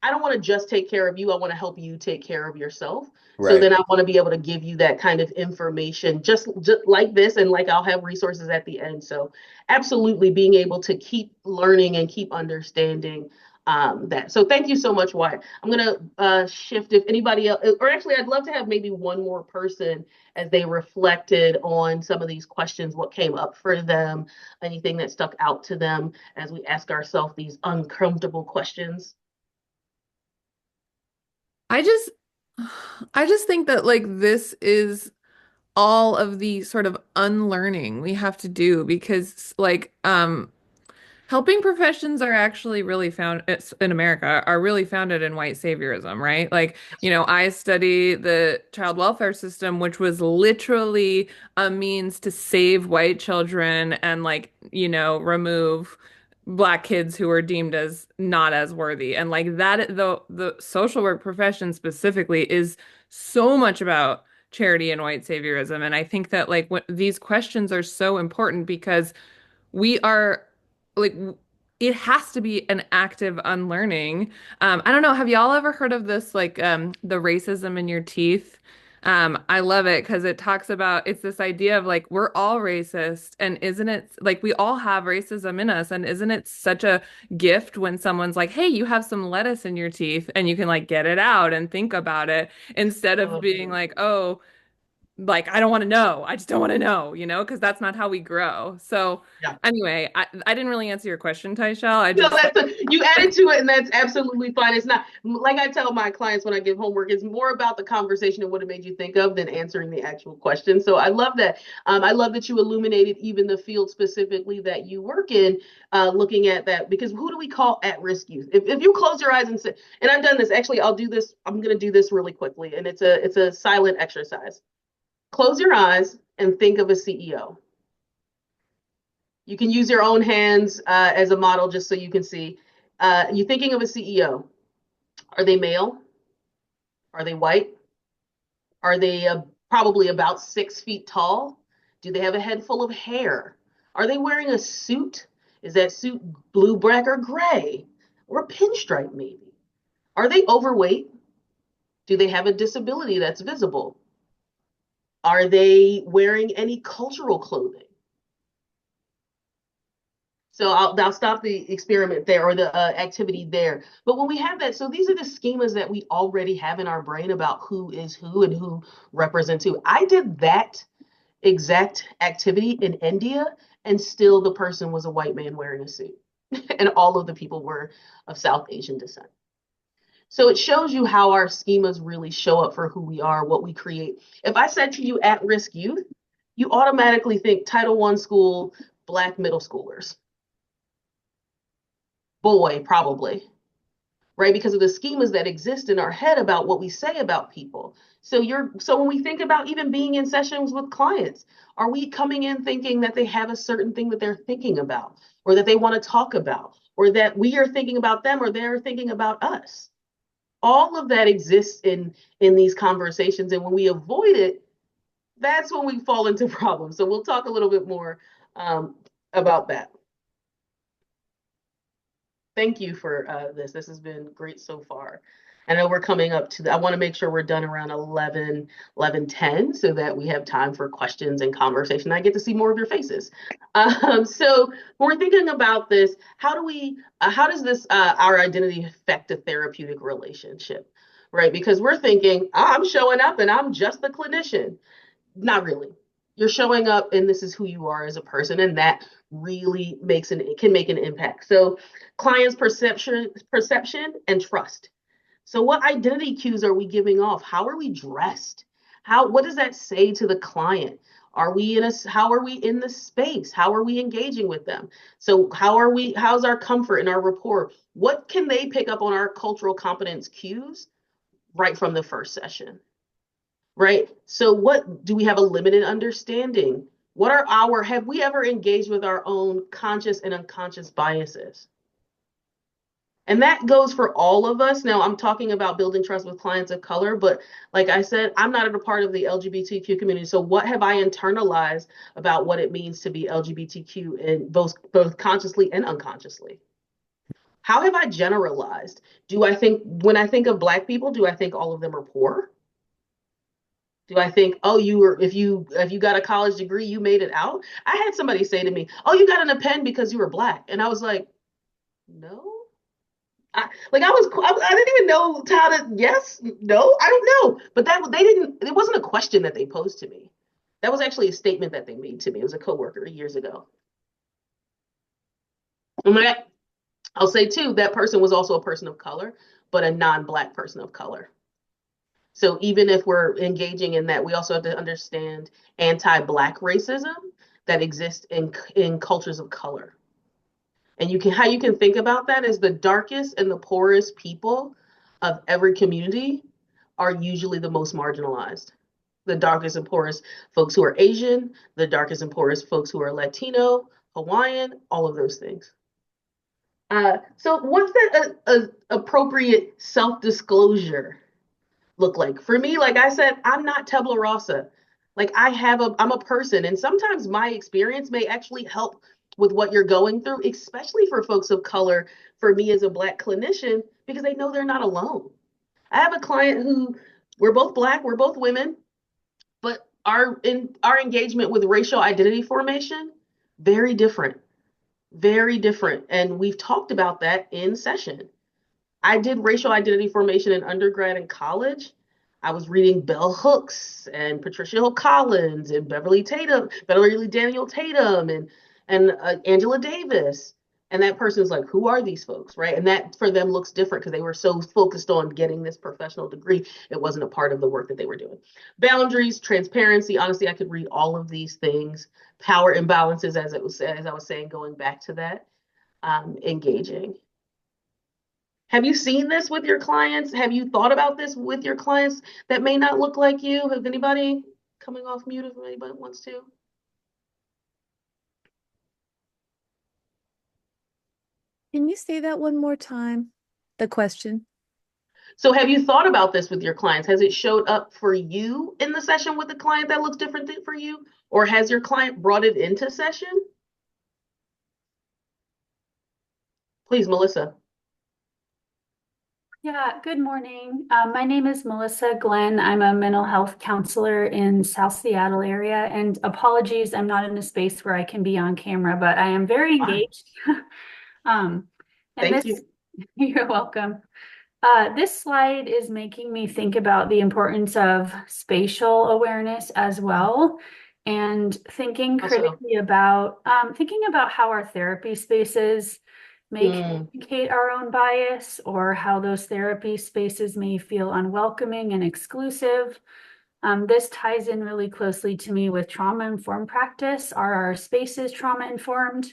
I don't want to just take care of you. I want to help you take care of yourself. So right. then I want to be able to give you that kind of information, just like this, and like I'll have resources at the end. So absolutely being able to keep learning and keep understanding that. So thank you so much, Wyatt. I'm gonna shift if anybody else, or actually, I'd love to have maybe one more person as they reflected on some of these questions, what came up for them, anything that stuck out to them as we ask ourselves these uncomfortable questions. I just I just think that like this is all of the sort of unlearning we have to do because helping professions are actually really found in America are really founded in white saviorism, right? Like, I study the child welfare system, which was literally a means to save white children and remove black kids who were deemed as not as worthy. And like that, the social work profession specifically is so much about charity and white saviorism. And I think that these questions are so important because we are like it has to be an active unlearning. I don't know, have y'all ever heard of this the racism in your teeth? I love it because it talks about it's this idea of like we're all racist and isn't it like we all have racism in us and isn't it such a gift when someone's like, hey, you have some lettuce in your teeth and you can like get it out and think about it instead of being like, oh, like I don't want to know. I just don't want to know, because that's not how we grow. So Yeah. anyway, I didn't really answer your question, Tychelle. I No, just you added to it, and that's absolutely fine. It's not like I tell my clients when I give homework, it's more about the conversation and what it made you think of than answering the actual question. So I love that. I love that you illuminated even the field specifically that you work in, looking at that because who do we call at-risk youth? If you close your eyes and say, and I've done this, actually, I'll do this. I'm going to do this really quickly, and it's a silent exercise. Close your eyes and think of a CEO. You can use your own hands as a model just so you can see. You thinking of a CEO. Are they male? Are they white? Are they probably about 6 feet tall? Do they have a head full of hair? Are they wearing a suit? Is that suit blue, black, or gray? Or a pinstripe, maybe? Are they overweight? Do they have a disability that's visible? Are they wearing any cultural clothing? So I'll stop the experiment there or the activity there. But when we have that, so these are the schemas that we already have in our brain about who is who and who represents who. I did that exact activity in India, and still the person was a white man wearing a suit, and all of the people were of South Asian descent. So it shows you how our schemas really show up for who we are, what we create. If I said to you at-risk youth, you automatically think Title I school, black middle schoolers. Boy, probably. right? Because of the schemas that exist in our head about what we say about people. So when we think about even being in sessions with clients, are we coming in thinking that they have a certain thing that they're thinking about, or that they want to talk about, or that we are thinking about them, or they're thinking about us? All of that exists in these conversations, and when we avoid it, that's when we fall into problems. So we'll talk a little bit more about that. Thank you for this. This has been great so far. I know we're coming up to I want to make sure we're done around 11:10 so that we have time for questions and conversation. I get to see more of your faces. So when we're thinking about this, how does this our identity affect a therapeutic relationship, right? Because we're thinking, I'm showing up and I'm just the clinician. Not really. You're showing up and this is who you are as a person, and that really can make an impact. So clients' perception and trust. So what identity cues are we giving off? How are we dressed? What does that say to the client? How are we in the space? How are we engaging with them? So how's our comfort and our rapport? What can they pick up on our cultural competence cues right from the first session? Right? So what do we have a limited understanding? Have we ever engaged with our own conscious and unconscious biases? And that goes for all of us. Now, I'm talking about building trust with clients of color, but like I said, I'm not a part of the LGBTQ community. So what have I internalized about what it means to be LGBTQ in both consciously and unconsciously? How have I generalized? When I think of Black people, do I think all of them are poor? Do I think, if you got a college degree, you made it out? I had somebody say to me, oh, you got an pen because you were Black. And I was like, no. I didn't even know how to, yes, no, I don't know. But it wasn't a question that they posed to me. That was actually a statement that they made to me. It was a coworker years ago. And I'll say too, that person was also a person of color, but a non-Black person of color. So even if we're engaging in that, we also have to understand anti-Black racism that exists in cultures of color. And how you can think about that is the darkest and the poorest people of every community are usually the most marginalized. The darkest and poorest folks who are Asian, the darkest and poorest folks who are Latino, Hawaiian, all of those things. So what's that appropriate self-disclosure look like? For me, like I said, I'm not tabula rasa. Like I'm a person, and sometimes my experience may actually help with what you're going through, especially for folks of color, for me as a Black clinician, because they know they're not alone. I have a client who we're both Black, we're both women, but our engagement with racial identity formation, very different, very different. And we've talked about that in session. I did racial identity formation in undergrad and college. I was reading Bell Hooks and Patricia Hill Collins and Beverly Daniel Tatum and Angela Davis. And that person's like, who are these folks, right? And that for them looks different because they were so focused on getting this professional degree. It wasn't a part of the work that they were doing. Boundaries, transparency. Honestly, I could read all of these things. Power imbalances, as I was saying, going back to that, engaging. Have you seen this with your clients? Have you thought about this with your clients that may not look like you? Has anybody coming off mute if anybody wants to? Can you say that one more time? The question. So have you thought about this with your clients? Has it showed up for you in the session with the client that looks different for you? Or has your client brought it into session? Please, Melissa. Yeah, good morning. My name is Melissa Glenn. I'm a mental health counselor in South Seattle area, and apologies, I'm not in a space where I can be on camera, but I am very engaged. Thank you. You're welcome. This slide is making me think about the importance of spatial awareness as well, and thinking critically about how our therapy spaces may communicate our own bias, or how those therapy spaces may feel unwelcoming and exclusive. This ties in really closely to me with trauma-informed practice. Are our spaces trauma-informed?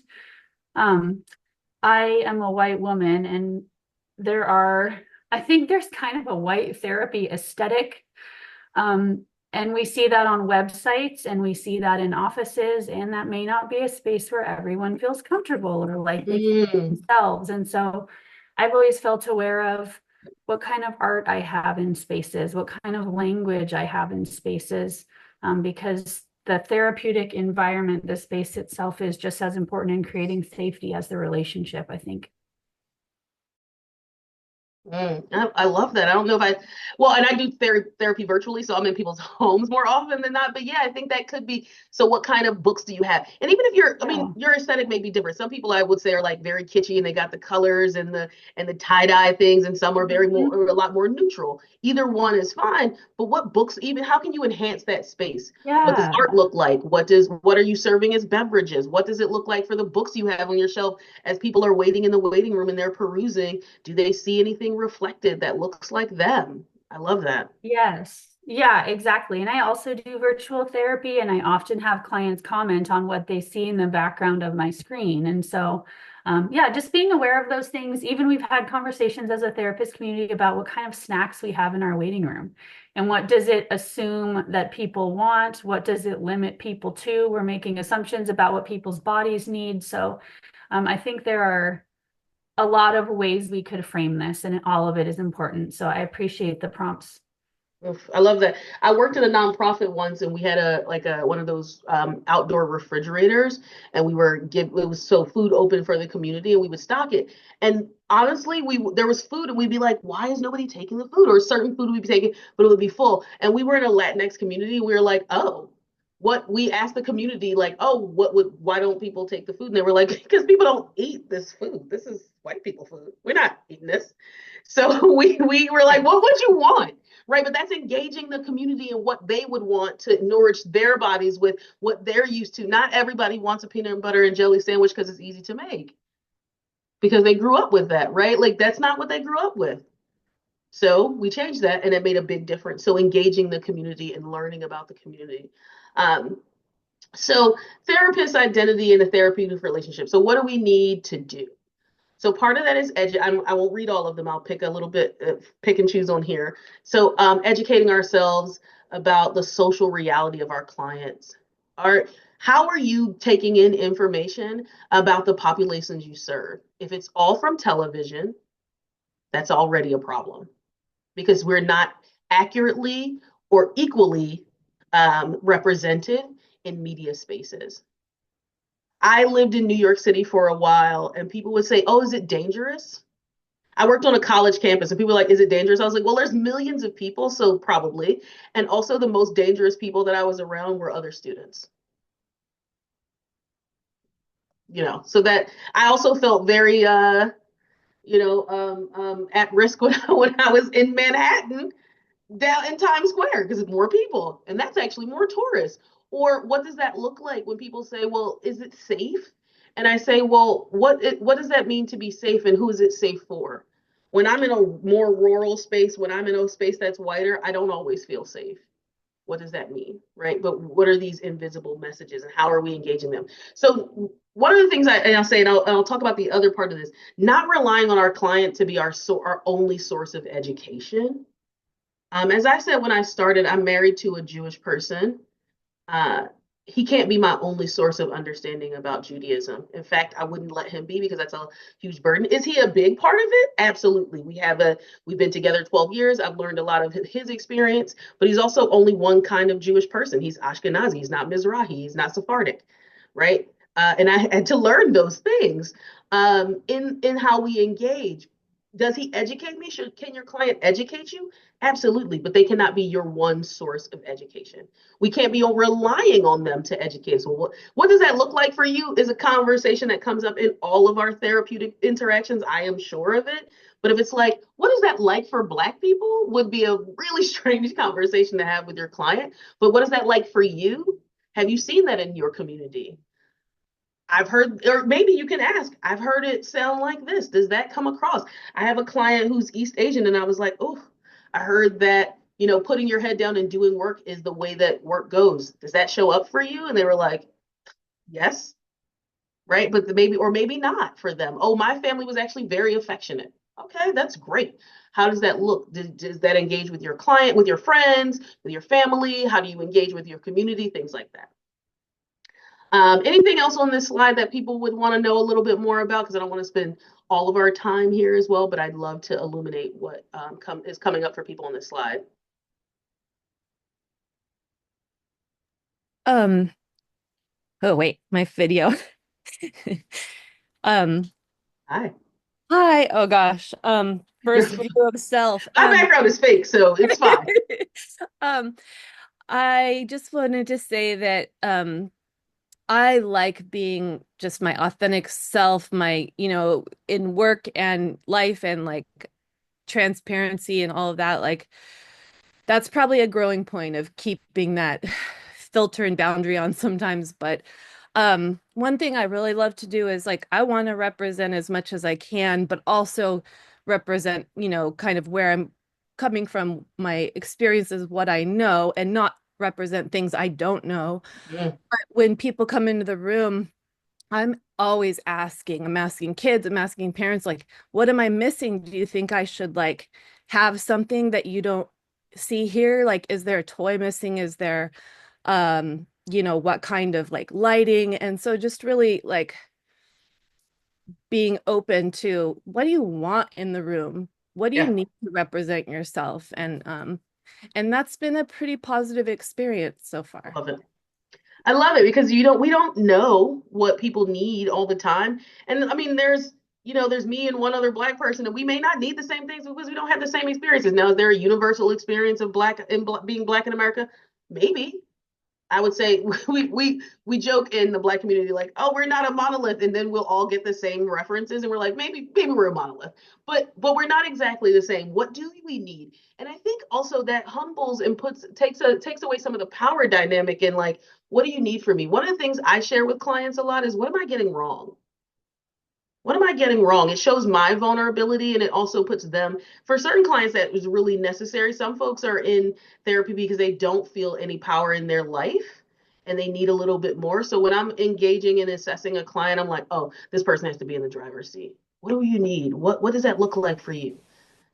I am a white woman, and I think there's kind of a white therapy aesthetic. And we see that on websites and we see that in offices, and that may not be a space where everyone feels comfortable or like they can be themselves. And so I've always felt aware of what kind of art I have in spaces, what kind of language I have in spaces, because the therapeutic environment, the space itself, is just as important in creating safety as the relationship, I think. I love that. I don't know if well, and I do therapy virtually, so I'm in people's homes more often than not. But yeah, I think that could be. So what kind of books do you have? And even if I mean, your aesthetic may be different. Some people I would say are like very kitschy and they got the colors and the tie-dye things, and some are very more, or a lot more neutral. Either one is fine. But what books, even how can you enhance that space? What does art look like? What are you serving as beverages? What does it look like for the books you have on your shelf as people are waiting in the waiting room and they're perusing? Do they see anything reflected that looks like them? I love that. Yes. Yeah, exactly. And I also do virtual therapy, and I often have clients comment on what they see in the background of my screen. And so, yeah, just being aware of those things. Even we've had conversations as a therapist community about what kind of snacks we have in our waiting room and what does it assume that people want? What does it limit people to? We're making assumptions about what people's bodies need. So, I think there are a lot of ways we could frame this, and all of it is important. So I appreciate the prompts. I love that. I worked at a nonprofit once, and we had a one of those outdoor refrigerators, and it was so food open for the community, and we would stock it. And honestly, there was food, and we'd be like, why is nobody taking the food? Or certain food we'd be taking, but it would be full. And we were in a Latinx community, and we were like, oh, what we asked the community, like, oh, why don't people take the food? And they were like, because people don't eat this food. This is white people food. We're not eating this. So we were like, what would you want? Right. But that's engaging the community and what they would want to nourish their bodies with what they're used to. Not everybody wants a peanut butter and jelly sandwich because it's easy to make, because they grew up with that, right? Like that's not what they grew up with. So we changed that, and it made a big difference. So engaging the community and learning about the community. Um, so therapist identity and the therapeutic relationship. So what do we need to do? So part of that is I won't read all of them. I'll pick a little bit, pick and choose on here. So educating ourselves about the social reality of our clients. How are you taking in information about the populations you serve? If it's all from television, that's already a problem, because we're not accurately or equally represented in media spaces. I lived in New York City for a while, and people would say, oh, is it dangerous? I worked on a college campus, and people were like, is it dangerous? I was like, well, there's millions of people, so probably. And also the most dangerous people that I was around were other students. So that I also felt very, at risk when I was in Manhattan, down in Times Square, because it's more people, and that's actually more tourists. Or what does that look like when people say, well, is it safe? And I say, well, what does that mean to be safe, and who is it safe for? When I'm in a more rural space, when I'm in a space that's whiter, I don't always feel safe. What does that mean, right? But what are these invisible messages, and how are we engaging them? So one of the things I'll say, and I'll talk about the other part of this, not relying on our client to be our only source of education. As I said when I started, I'm married to a Jewish person. He can't be my only source of understanding about Judaism. In fact, I wouldn't let him be, because that's a huge burden. Is he a big part of it? Absolutely. We've been together 12 years. I've learned a lot of his experience, but he's also only one kind of Jewish person. He's Ashkenazi. He's not Mizrahi. He's not Sephardic, right? And I had to learn those things in how we engage. Does he educate me? Can your client educate you? Absolutely, but they cannot be your one source of education. We can't be relying on them to educate. So what does that look like for you is a conversation that comes up in all of our therapeutic interactions. I am sure of it. But if it's like, what is that like for Black people, would be a really strange conversation to have with your client. But what is that like for you? Have you seen that in your community? I've heard, or maybe you can ask, I've heard it sound like this. Does that come across? I have a client who's East Asian, and I was like, oh, I heard that, putting your head down and doing work is the way that work goes. Does that show up for you? And they were like, yes, right? But maybe, or maybe not for them. Oh, my family was actually very affectionate. Okay, that's great. How does that look? Does that engage with your client, with your friends, with your family? How do you engage with your community? Things like that. Anything else on this slide that people would want to know a little bit more about? Because I don't want to spend all of our time here as well, but I'd love to illuminate what is coming up for people on this slide. Oh wait, my video. um, Hi. Hi. Oh gosh. First view of self. My background is fake, so it's fine. Um, I just wanted to say that I like being just my authentic self, my, in work and life and like transparency and all of that. Like that's probably a growing point of keeping that filter and boundary on sometimes. But one thing I really love to do is like I want to represent as much as I can, but also represent, kind of where I'm coming from, my experiences, what I know, and not represent things I don't know. Yeah. But when people come into the room, I'm always asking, I'm asking kids, I'm asking parents, like, what am I missing? Do you think I should like have something that you don't see here? Like, is there a toy missing? Is there, what kind of like lighting? And so just really like being open to what do you want in the room? What do you Yeah. need to represent yourself? And that's been a pretty positive experience so far. Love it. I love it because we don't know what people need all the time. And I mean, there's me and one other Black person, and we may not need the same things because we don't have the same experiences. Now, is there a universal experience of being Black in America? Maybe. I would say we joke in the Black community like, oh, we're not a monolith, and then we'll all get the same references, and we're like, maybe we're a monolith, but we're not exactly the same. What do we need? And I think also that humbles and takes away some of the power dynamic in like, what do you need from me? One of the things I share with clients a lot is, what am I getting wrong? What am I getting wrong? It shows my vulnerability and it also puts them, for certain clients, that is really necessary. Some folks are in therapy because they don't feel any power in their life and they need a little bit more. So when I'm engaging and assessing a client, I'm like, oh, this person has to be in the driver's seat. What do you need? What does that look like for you?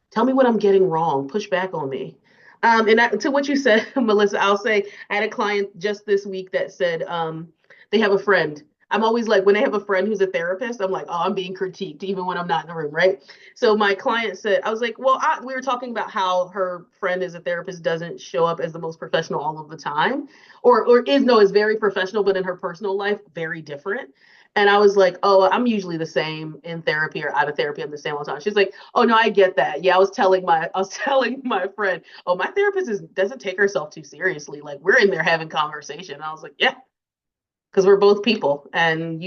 Tell me what I'm getting wrong. Push back on me. To what you said, Melissa, I'll say I had a client just this week that said they have a friend. I'm always like, when they have a friend who's a therapist, I'm like, oh, I'm being critiqued even when I'm not in the room, right? So my client said, I was like, well, we were talking about how her friend as a therapist doesn't show up as the most professional all of the time, is very professional, but in her personal life, very different. And I was like, oh, I'm usually the same in therapy or out of therapy. I'm the same all the time. She's like, oh no, I get that. Yeah, I was telling my friend, oh, my therapist doesn't take herself too seriously. Like we're in there having conversation. And I was like, yeah, because we're both people, and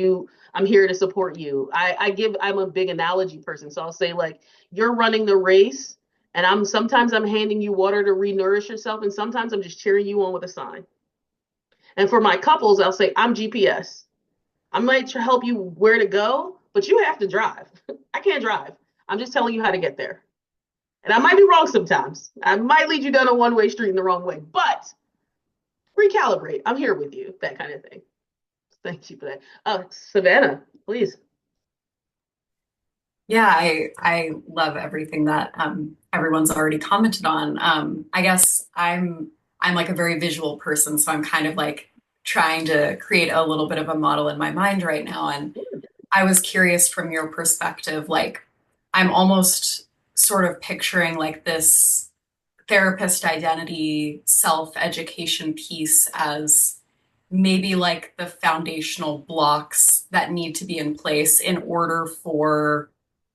I'm here to support you. I'm a big analogy person, so I'll say like, you're running the race, and sometimes I'm handing you water to re-nourish yourself, and sometimes I'm just cheering you on with a sign. And for my couples, I'll say I'm GPS. I might help you where to go, but you have to drive. I can't drive. I'm just telling you how to get there. And I might be wrong sometimes. I might lead you down a one-way street in the wrong way, but recalibrate. I'm here with you, that kind of thing. Thank you for that. Savannah, please. Yeah, I love everything that everyone's already commented on. I guess I'm like a very visual person, so I'm kind of like trying to create a little bit of a model in my mind right now. And I was curious from your perspective, like I'm almost sort of picturing like this therapist identity, self-education piece as maybe like the foundational blocks that need to be in place in order for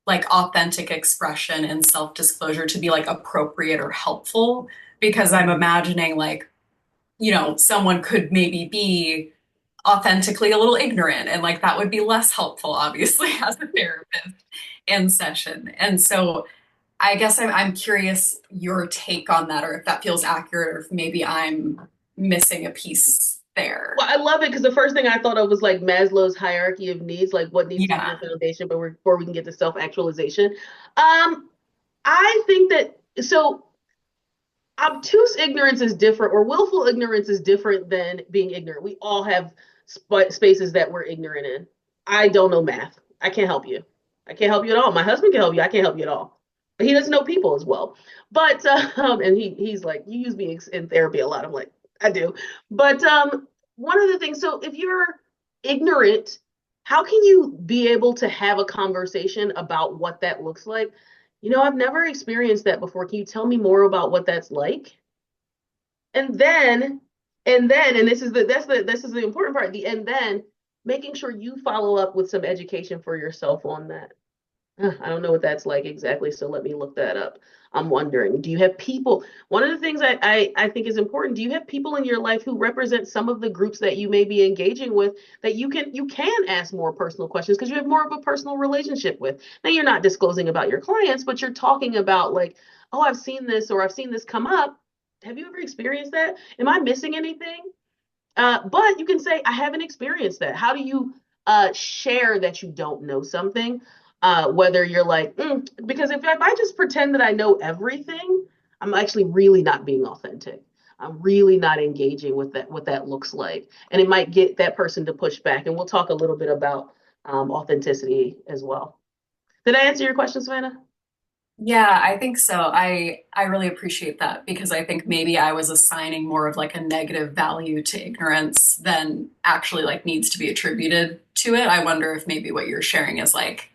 like authentic expression and self-disclosure to be like appropriate or helpful. Because I'm imagining like, someone could maybe be authentically a little ignorant and like that would be less helpful, obviously, as a therapist in session. And so I guess I'm curious your take on that, or if that feels accurate, or if maybe I'm missing a piece there. Well, I love it because the first thing I thought of was like Maslow's hierarchy of needs, like what needs to be Yeah. your foundation, but before we can get to self-actualization. I think that so obtuse ignorance is different, or willful ignorance is different than being ignorant. We all have spaces that we're ignorant in. I don't know math. I can't help you. I can't help you at all. My husband can help you. I can't help you at all. But he doesn't know people as well. But and he's like, you use me in therapy a lot. I'm like, I do. But one of the things, so if you're ignorant, how can you be able to have a conversation about what that looks like? I've never experienced that before. Can you tell me more about what that's like? And then, and this is the important part, and then making sure you follow up with some education for yourself on that. I don't know what that's like exactly, so let me look that up. I'm wondering, do you have people? One of the things I think is important, do you have people in your life who represent some of the groups that you may be engaging with that you can ask more personal questions because you have more of a personal relationship with? Now you're not disclosing about your clients, but you're talking about like, oh, I've seen this or I've seen this come up. Have you ever experienced that? Am I missing anything? But you can say, I haven't experienced that. How do you share that you don't know something? Whether you're like, because if I just pretend that I know everything, I'm actually really not being authentic. I'm really not engaging with that, what that looks like. And it might get that person to push back. And we'll talk a little bit about authenticity as well. Did I answer your question, Savannah? Yeah, I think so. I really appreciate that because I think maybe I was assigning more of like a negative value to ignorance than actually like needs to be attributed to it. I wonder if maybe what you're sharing is like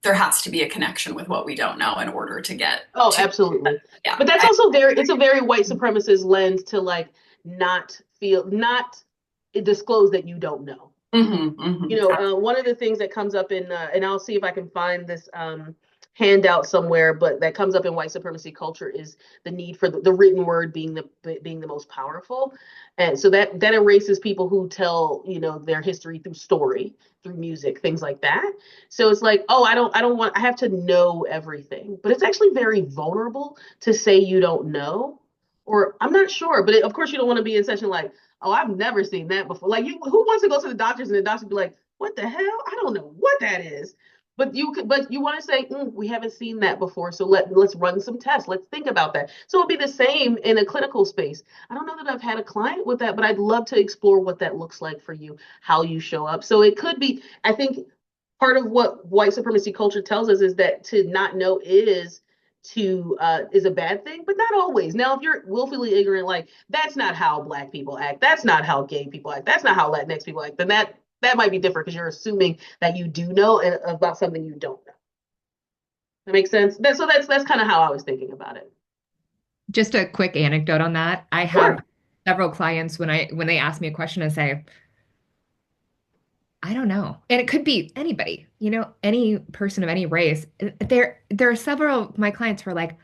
there has to be a connection with what we don't know in order to get Oh, to absolutely. yeah. But that's also it's a very white supremacist lens to like not disclose that you don't know. One of the things that comes up and I'll see if I can find this handout somewhere, but that comes up in white supremacy culture is the need for the written word being the most powerful, and so that erases people who tell their history through story, through music, things like that. So it's like, oh, I have to know everything, but it's actually very vulnerable to say you don't know, or I'm not sure. But of course, you don't want to be in session like, oh, I've never seen that before. Like, who wants to go to the doctors and the doctor be like, what the hell? I don't know what that is. But you want to say, we haven't seen that before, so let's run some tests. Let's think about that. So it'll be the same in a clinical space. I don't know that I've had a client with that, but I'd love to explore what that looks like for you, how you show up. So it could be, I think, part of what white supremacy culture tells us is that to not know is a bad thing, but not always. Now, if you're willfully ignorant, like that's not how Black people act, that's not how gay people act, that's not how Latinx people act, then that might be different because you're assuming that you do know about something you don't know. That makes sense. That's kind of how I was thinking about it. Just a quick anecdote on that. I Sure. have several clients when they ask me a question, I say, I don't know. And it could be anybody, any person of any race. There are several of my clients who are like,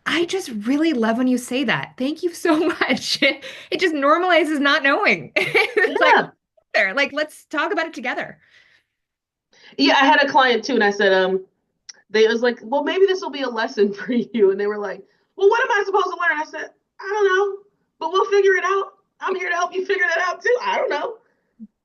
I just really love when you say that. Thank you so much. It just normalizes not knowing. It's like Yeah. there, like let's talk about it together. Yeah, I had a client too, and I said, they was like, well, maybe this will be a lesson for you. And they were like, well, what am I supposed to learn? I said, I don't know, but we'll figure it out. I'm here to help you figure that out too. I don't know.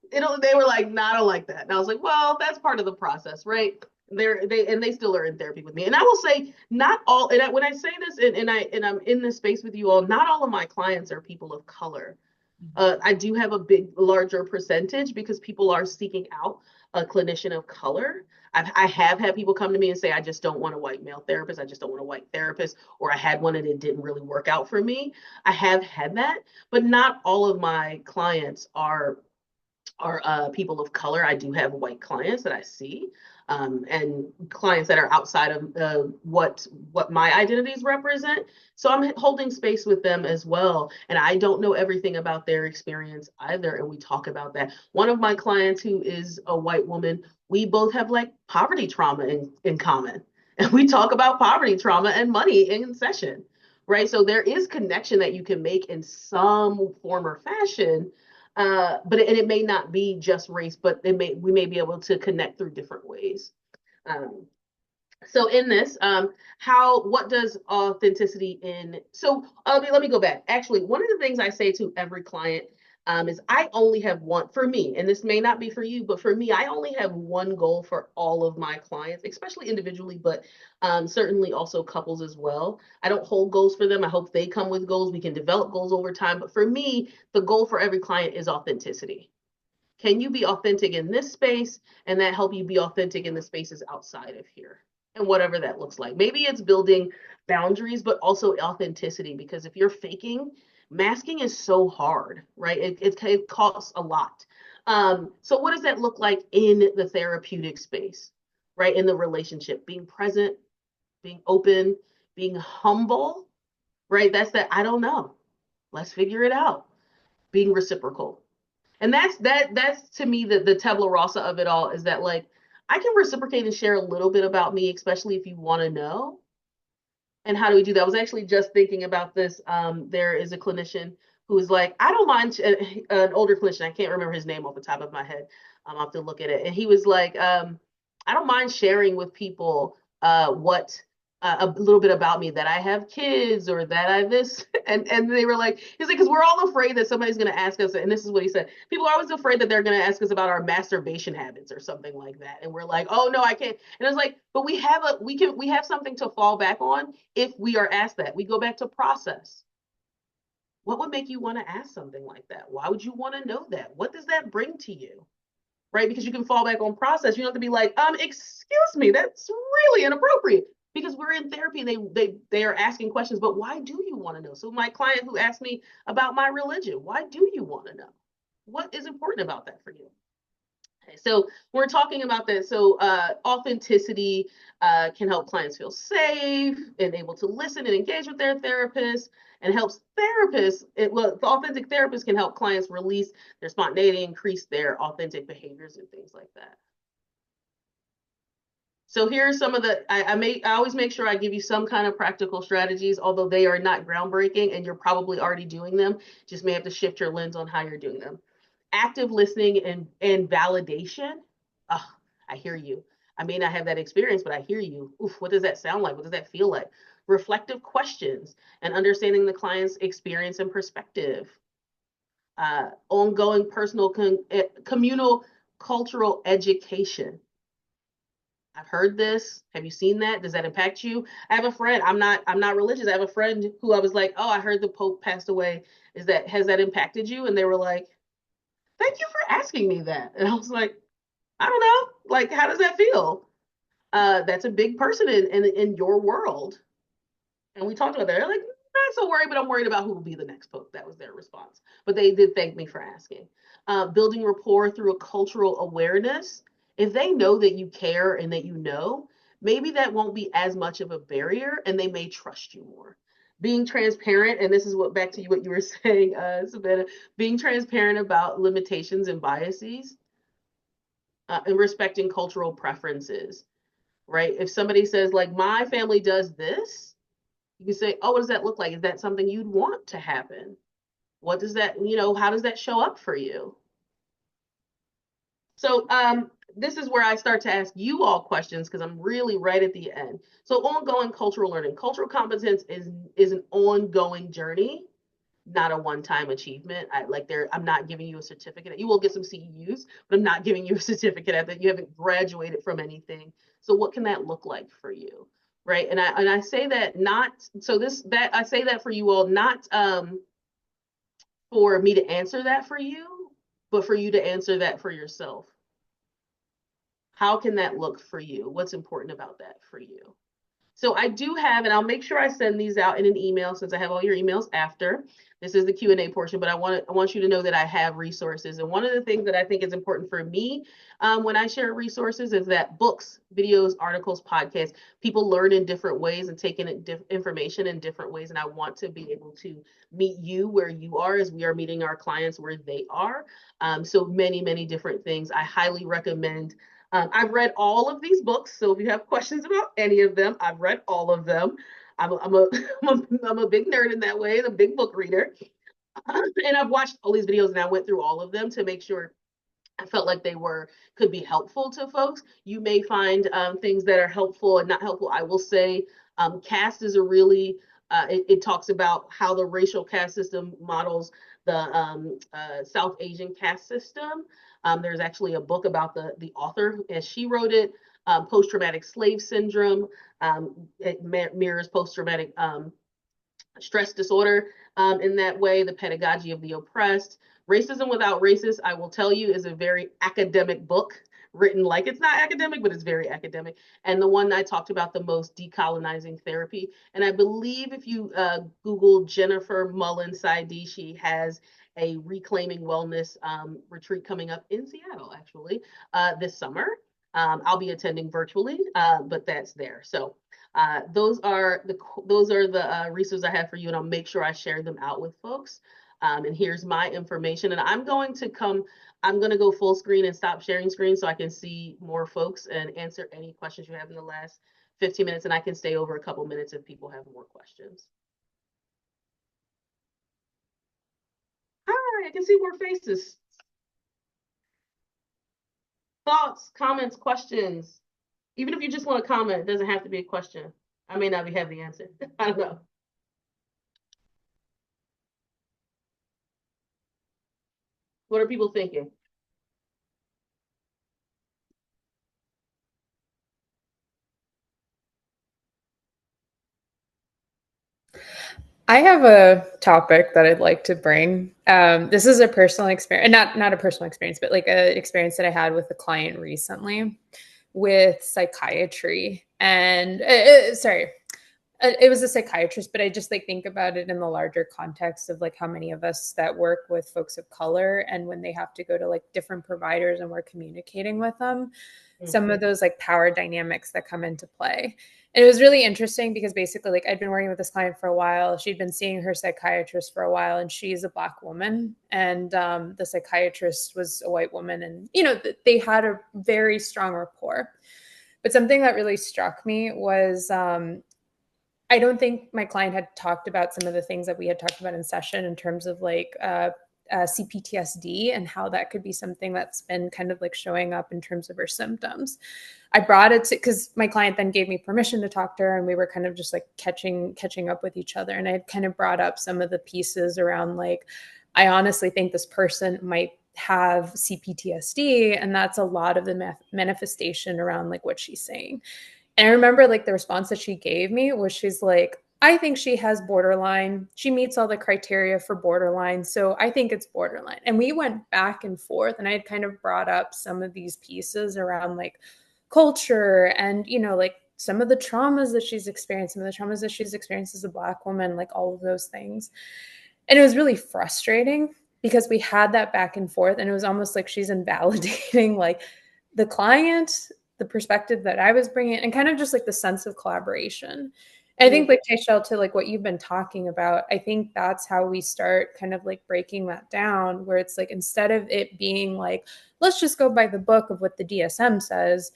They were like, no, I don't like that. And I was like, well, that's part of the process, right? They still are in therapy with me. And I will say, not all, when I say this and I'm in this space with you all, not all of my clients are people of color. I do have a larger percentage because people are seeking out a clinician of color. I have had people come to me and say, I just don't want a white male therapist. I just don't want a white therapist. Or I had one and it didn't really work out for me. I have had that, but not all of my clients are people of color. I do have white clients that I see, and clients that are outside of what my identities represent. So I'm holding space with them as well. And I don't know everything about their experience either. And we talk about that. One of my clients who is a white woman, we both have like poverty trauma in common. And we talk about poverty trauma and money in session, right? So there is connection that you can make in some form or fashion, but it may not be just race, but we may be able to connect through different ways. Um, so in this, what does authenticity in? So let me go back. Actually, one of the things I say to every client is I only have one for me, and this may not be for you, but for me, I only have one goal for all of my clients, especially individually, but certainly also couples as well. I don't hold goals for them. I hope they come with goals. We can develop goals over time. But for me, the goal for every client is authenticity. Can you be authentic in this space and that help you be authentic in the spaces outside of here? And whatever that looks like. Maybe it's building boundaries, but also authenticity, because if you're faking, masking is so hard, right? It costs a lot. So what does that look like in the therapeutic space, right? In the relationship, being present, being open, being humble, right? That's that, I don't know. Let's figure it out. Being reciprocal. And that's to me the tabula rasa of it all, is that like I can reciprocate and share a little bit about me, especially if you want to know. And how do we do that? I was actually just thinking about this. There is a clinician who is like, I don't mind, an older clinician, I can't remember his name off the top of my head. I'll have to look at it. And he was like, I don't mind sharing with people what a little bit about me, that I have kids or that I this. And they were like, he's like, because we're all afraid that somebody's going to ask us. And this is what he said. People are always afraid that they're going to ask us about our masturbation habits or something like that. And we're like, oh no, I can't. And it's like, but we have something to fall back on if we are asked that. We go back to process. What would make you want to ask something like that? Why would you want to know that? What does that bring to you? Right? Because you can fall back on process. You don't have to be like, excuse me, that's really inappropriate. Because we're in therapy and they are asking questions, but why do you want to know? So my client who asked me about my religion, why do you want to know? What is important about that for you? Okay, so we're talking about that. So authenticity can help clients feel safe and able to listen and engage with their therapist, and helps therapists. The authentic therapist can help clients release their spontaneity, increase their authentic behaviors and things like that. So here are some of the, I always make sure I give you some kind of practical strategies, although they are not groundbreaking and you're probably already doing them. Just may have to shift your lens on how you're doing them. Active listening and validation. Oh, I hear you. I may not have that experience, but I hear you. Oof, what does that sound like? What does that feel like? Reflective questions and understanding the client's experience and perspective. Ongoing personal communal cultural education. I've heard this. Have you seen that? Does that impact you? I have a friend. I'm not religious. I have a friend who I was like, oh, I heard the Pope passed away. Has that impacted you? And they were like, thank you for asking me that. And I was like, I don't know. Like, how does that feel? That's a big person in your world. And we talked about that. They're like, not so worried, but I'm worried about who will be the next Pope. That was their response. But they did thank me for asking. Building rapport through a cultural awareness. If they know that you care and that you know, maybe that won't be as much of a barrier and they may trust you more. Being transparent, and this is what you were saying, Savannah, being transparent about limitations and biases, and respecting cultural preferences, right? If somebody says, like, my family does this, you can say, oh, what does that look like? Is that something you'd want to happen? What does that, how does that show up for you? So this is where I start to ask you all questions, because I'm really right at the end. So ongoing cultural learning. Cultural competence is an ongoing journey, not a one-time achievement. I'm not giving you a certificate. You will get some CEUs, but I'm not giving you a certificate that you haven't graduated from anything. So what can that look like for you? Right. And I say that I say that for you all, not for me to answer that for you, but for you to answer that for yourself. How can that look for you? What's important about that for you? So I do have, and I'll make sure I send these out in an email, since I have all your emails after. This is the Q&A portion, but I want you to know that I have resources. And one of the things that I think is important for me when I share resources is that books, videos, articles, podcasts, people learn in different ways and take in information in different ways. And I want to be able to meet you where you are, as we are meeting our clients where they are. So many, many different things. I highly recommend. I've read all of these books, so if you have questions about any of them, I've read all of them. I'm a big nerd in that way, a big book reader. And I've watched all these videos and I went through all of them to make sure I felt like they could be helpful to folks. You may find things that are helpful and not helpful. I will say caste is a really, it talks about how the racial caste system models the South Asian caste system. There's actually a book about the author as she wrote it, post-traumatic slave syndrome. It mirrors post-traumatic stress disorder in that way, the pedagogy of the oppressed, Racism Without Racists, I will tell you, is a very academic book, written like it's not academic, but it's very academic. And the one I talked about the most, Decolonizing Therapy. And I believe if you Google Jennifer Mullen Saidi, she has a Reclaiming Wellness retreat coming up in Seattle, actually, this summer. I'll be attending virtually, but that's there. So those are the resources I have for you, and I'll make sure I share them out with folks. And here's my information. And I'm going to go full screen and stop sharing screen so I can see more folks and answer any questions you have in the last 15 minutes. And I can stay over a couple minutes if people have more questions. All right, I can see more faces. Thoughts, comments, questions. Even if you just want to comment, it doesn't have to be a question. I may not have the answer. I don't know. What are people thinking? I have a topic that I'd like to bring. This is a personal experience, not a personal experience, but like an experience that I had with a client recently with psychiatry. And sorry, it was a psychiatrist, but I just like think about it in the larger context of like how many of us that work with folks of color, and when they have to go to like different providers and we're communicating with them, some of those like power dynamics that come into play. And it was really interesting because basically like I'd been working with this client for a while. She'd been seeing her psychiatrist for a while, and she's a Black woman, and the psychiatrist was a white woman, and they had a very strong rapport. But something that really struck me was I don't think my client had talked about some of the things that we had talked about in session in terms of like CPTSD and how that could be something that's been kind of like showing up in terms of her symptoms. I brought it to, because my client then gave me permission to talk to her, and we were kind of just like catching up with each other. And I kind of brought up some of the pieces around like, I honestly think this person might have CPTSD, and that's a lot of the manifestation around like what she's saying. And I remember like the response that she gave me was, she's like, I think she has borderline. She meets all the criteria for borderline. So I think it's borderline. And we went back and forth, and I had kind of brought up some of these pieces around like culture and, like some of the traumas that she's experienced, as a Black woman, like all of those things. And it was really frustrating because we had that back and forth, and it was almost like she's invalidating like the client, the perspective that I was bringing, and kind of just like the sense of collaboration. And I think like Tychelle, to like what you've been talking about, I think that's how we start kind of like breaking that down, where it's like, instead of it being like, let's just go by the book of what the DSM says,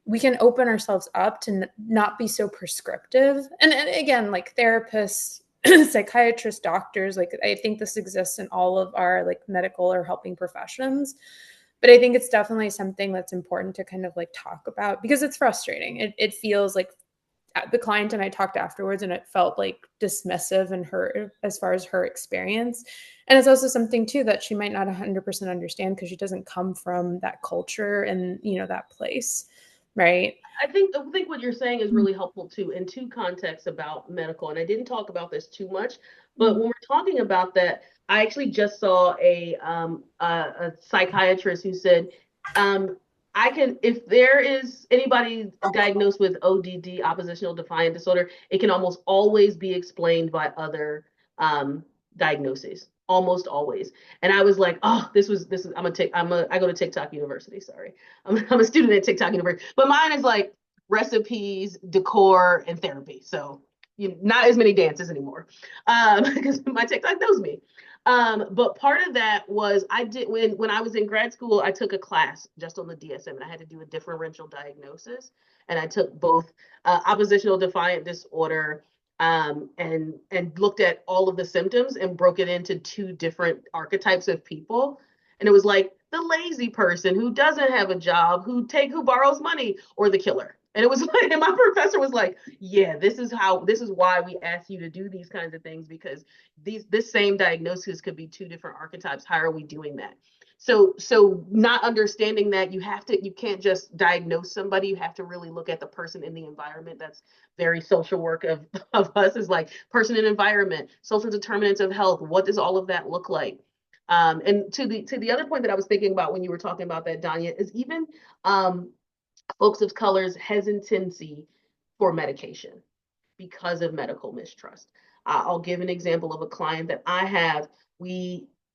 we can open ourselves up to not be so prescriptive. And again, like therapists, psychiatrists, doctors, like I think this exists in all of our like medical or helping professions. But I think it's definitely something that's important to kind of like talk about, because it's frustrating. It feels like the client and I talked afterwards, and it felt like dismissive in her, as far as her experience. And it's also something too that she might not 100% understand, because she doesn't come from that culture and that place, right? I think what you're saying is really helpful too, in two contexts about medical. And I didn't talk about this too much, but when we're talking about that, I actually just saw a psychiatrist who said, if there is anybody diagnosed with ODD, oppositional defiant disorder, it can almost always be explained by other diagnoses. Almost always. And I was like, oh, this is I go to TikTok University. Sorry. I'm a student at TikTok University, but mine is like recipes, decor, and therapy. So not as many dances anymore, because my TikTok knows me. But part of that was when I was in grad school, I took a class just on the DSM, and I had to do a differential diagnosis. And I took both oppositional defiant disorder and looked at all of the symptoms and broke it into two different archetypes of people. And it was like the lazy person who doesn't have a job, who borrows money, or the killer. And it was like, and my professor was like, yeah, this is why we ask you to do these kinds of things, because this same diagnosis could be two different archetypes. How are we doing that? So not understanding that you can't just diagnose somebody. You have to really look at the person in the environment. That's very social work of us, is like person and environment, social determinants of health. What does all of that look like? And to the other point that I was thinking about when you were talking about that, Danya, is even folks of color's hesitancy for medication because of medical mistrust. I'll give an example of a client that I have.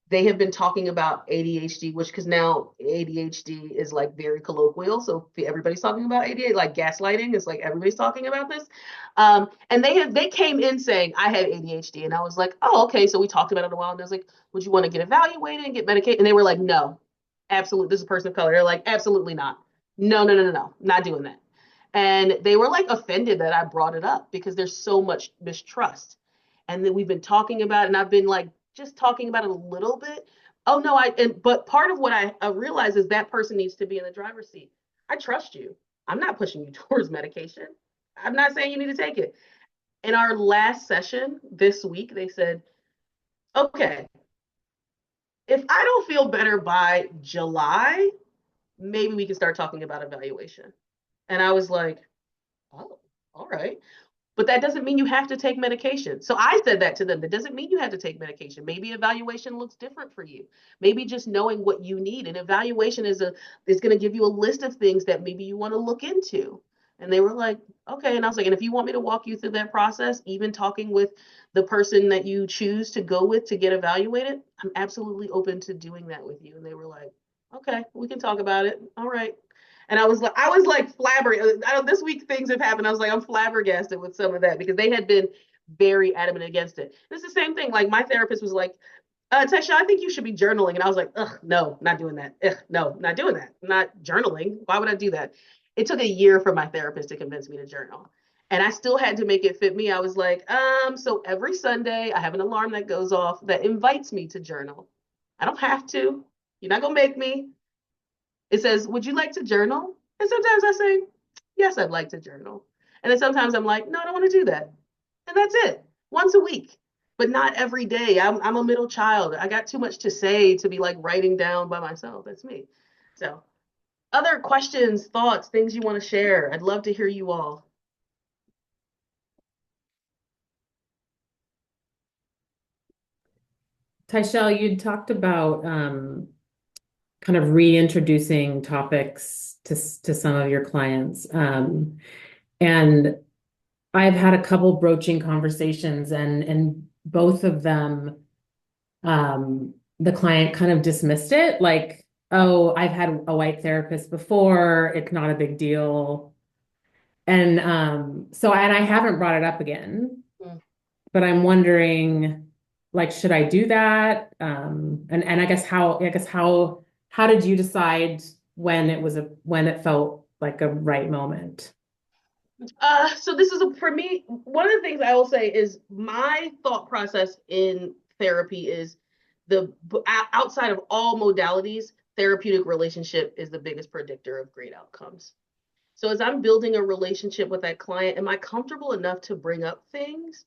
They have been talking about ADHD, which because now ADHD is like very colloquial. So everybody's talking about ADHD, like gaslighting. It's like everybody's talking about this. And they came in saying I had ADHD, and I was like, oh, okay. So we talked about it a while, and I was like, would you want to get evaluated and get medicated? And they were like, no, absolutely. This is a person of color. They're like, absolutely not. No, no, no, no, no, not doing that. And they were like offended that I brought it up because there's so much mistrust. And then we've been talking about it, and I've been like just talking about it a little bit. Oh no, but part of what I realize is that person needs to be in the driver's seat. I trust you. I'm not pushing you towards medication. I'm not saying you need to take it. In our last session this week, they said, okay, if I don't feel better by July, maybe we can start talking about evaluation. And I was like, oh, all right. But that doesn't mean you have to take medication. So I said that to them. That doesn't mean you have to take medication. Maybe evaluation looks different for you. Maybe just knowing what you need. And evaluation is going to give you a list of things that maybe you want to look into. And they were like, okay. And I was like, and if you want me to walk you through that process, even talking with the person that you choose to go with to get evaluated, I'm absolutely open to doing that with you. And they were like, okay, we can talk about it. All right. And I was like flabbergasted. This week things have happened. I was like, I'm flabbergasted with some of that because they had been very adamant against it. It's the same thing. Like my therapist was like, Tychelle, I think you should be journaling. And I was like, ugh, no, not doing that. Ugh, no, not doing that. Not journaling. Why would I do that? It took a year for my therapist to convince me to journal. And I still had to make it fit me. I was like, so every Sunday I have an alarm that goes off that invites me to journal. I don't have to. You're not gonna make me. It says, would you like to journal? And sometimes I say, yes, I'd like to journal. And then sometimes I'm like, no, I don't want to do that. And that's it. Once a week, but not every day. I'm a middle child. I got too much to say to be like writing down by myself. That's me. So other questions, thoughts, things you want to share. I'd love to hear you all. Tychelle, you'd talked about kind of reintroducing topics to some of your clients. And I've had a couple broaching conversations, and both of them, the client kind of dismissed it, like, oh, I've had a white therapist before, it's not a big deal. And and I haven't brought it up again, but I'm wondering, like, should I do that? And I guess how did you decide when it felt like a right moment? So this is for me, one of the things I will say is my thought process in therapy is outside of all modalities, therapeutic relationship is the biggest predictor of great outcomes. So as I'm building a relationship with that client, am I comfortable enough to bring up things?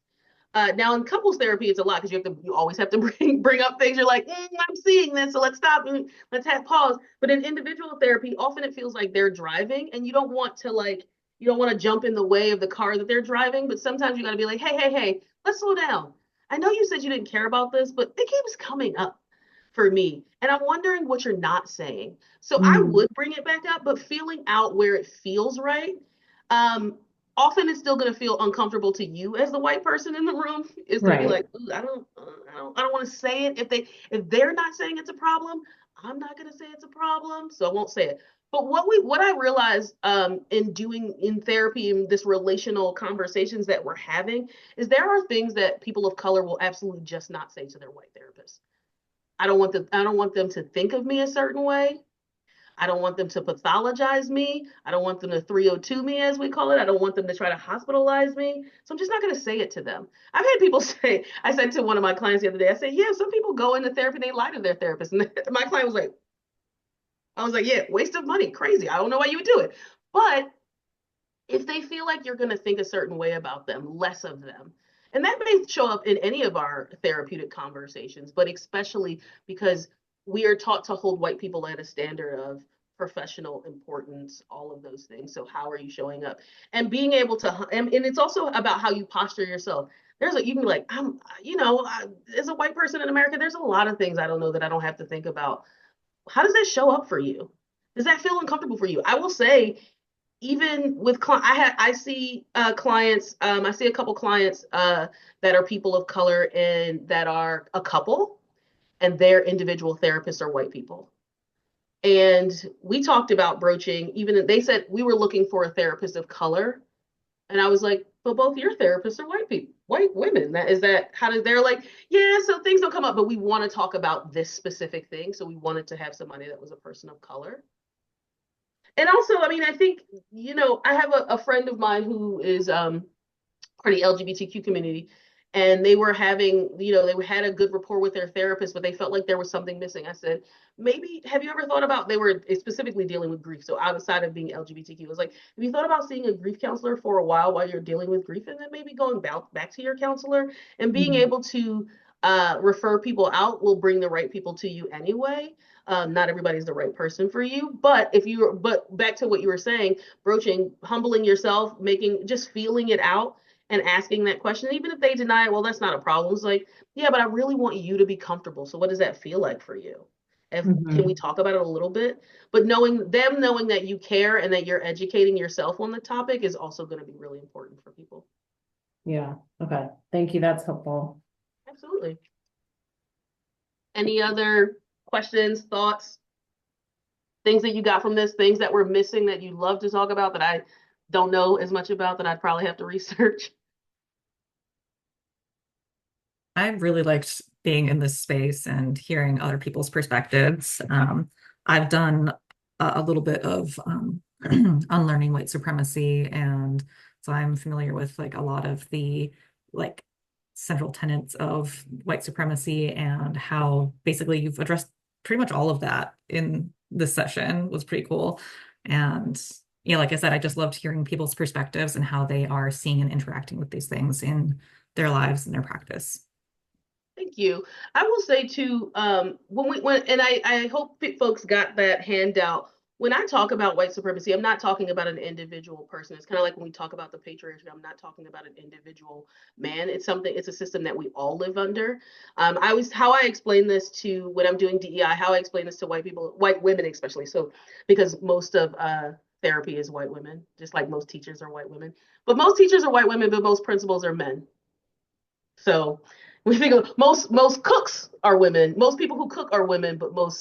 Now in couples therapy, it's a lot because you always have to bring up things. You're like, I'm seeing this, so let's stop and let's have pause. But in individual therapy, often it feels like they're driving, and you don't want to jump in the way of the car that they're driving. But sometimes you got to be like, hey, let's slow down. I know you said you didn't care about this, but it keeps coming up for me, and I'm wondering what you're not saying. So I would bring it back up, but feeling out where it feels right. Often it's still going to feel uncomfortable to you as the white person in the room. It's going to be like, I don't want to say it. If they're not saying it's a problem, I'm not going to say it's a problem, so I won't say it. But what I realized in doing in therapy and this relational conversations that we're having is there are things that people of color will absolutely just not say to their white therapists. I don't want them to think of me a certain way. I don't want them to pathologize me. I don't want them to 302 me, as we call it. I don't want them to try to hospitalize me. So I'm just not going to say it to them. I've had people say, I said to one of my clients the other day, I said, yeah, some people go into therapy and they lie to their therapist. And my client was like, yeah, waste of money, crazy. I don't know why you would do it. But if they feel like you're going to think a certain way about them, less of them. And that may show up in any of our therapeutic conversations, but especially because we are taught to hold white people at a standard of professional importance, all of those things. So how are you showing up? And being able to, and it's also about how you posture yourself. You can be like, as a white person in America, there's a lot of things I don't know that I don't have to think about. How does that show up for you? Does that feel uncomfortable for you? I will say, even with I see clients. I see a couple clients that are people of color and that are a couple, and their individual therapists are white people. And we talked about broaching. Even they said we were looking for a therapist of color, and I was like, but both your therapists are white people, white women. How did they're like, yeah, so things don't come up, but we want to talk about this specific thing. So we wanted to have somebody that was a person of color. And also, I mean, I think, I have a friend of mine who is part of the LGBTQ community, and they were having, they had a good rapport with their therapist, but they felt like there was something missing. I said, maybe, have you ever thought about, they were specifically dealing with grief. So outside of being LGBTQ, it was like, have you thought about seeing a grief counselor for a while you're dealing with grief, and then maybe going back to your counselor, and being able to refer people out will bring the right people to you anyway. Not everybody's the right person for you, but back to what you were saying, broaching, humbling yourself, just feeling it out and asking that question, even if they deny it, well, that's not a problem. It's like, yeah, but I really want you to be comfortable. So what does that feel like for you? Can we talk about it a little bit? But knowing that you care and that you're educating yourself on the topic is also going to be really important for people. Yeah. Okay. Thank you. That's helpful. Absolutely. Any other questions, thoughts, things that you got from this, things that we're missing that you'd love to talk about that I don't know as much about that I'd probably have to research? I really liked being in this space and hearing other people's perspectives. I've done a little bit of unlearning white supremacy, and so I'm familiar with like a lot of the like central tenets of white supremacy and how basically you've addressed pretty much all of that in this session. Was pretty cool. And yeah, like I said, I just loved hearing people's perspectives and how they are seeing and interacting with these things in their lives and their practice. Thank you. I will say too, I hope folks got that handout. When I talk about white supremacy, I'm not talking about an individual person. It's kind of like when we talk about the patriarchy, I'm not talking about an individual man. It's a system that we all live under. How I explain this to when I'm doing DEI, how I explain this to white people, white women especially. So, because most of therapy is white women, just like most teachers are white women. But most teachers are white women, but most principals are men. So we figure most cooks are women. Most people who cook are women, but more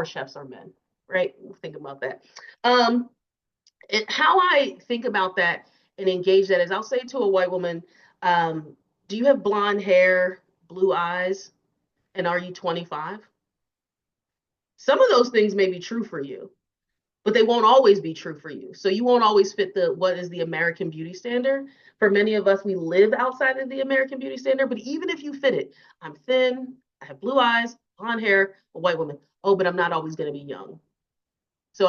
chefs are men, right? Think about that. How I think about that and engage that is I'll say to a white woman, do you have blonde hair, blue eyes, and are you 25? Some of those things may be true for you, but they won't always be true for you. So you won't always fit what is the American beauty standard. For many of us, we live outside of the American beauty standard, but even if you fit it, I'm thin, I have blue eyes, blonde hair, a white woman. Oh, but I'm not always going to be young. So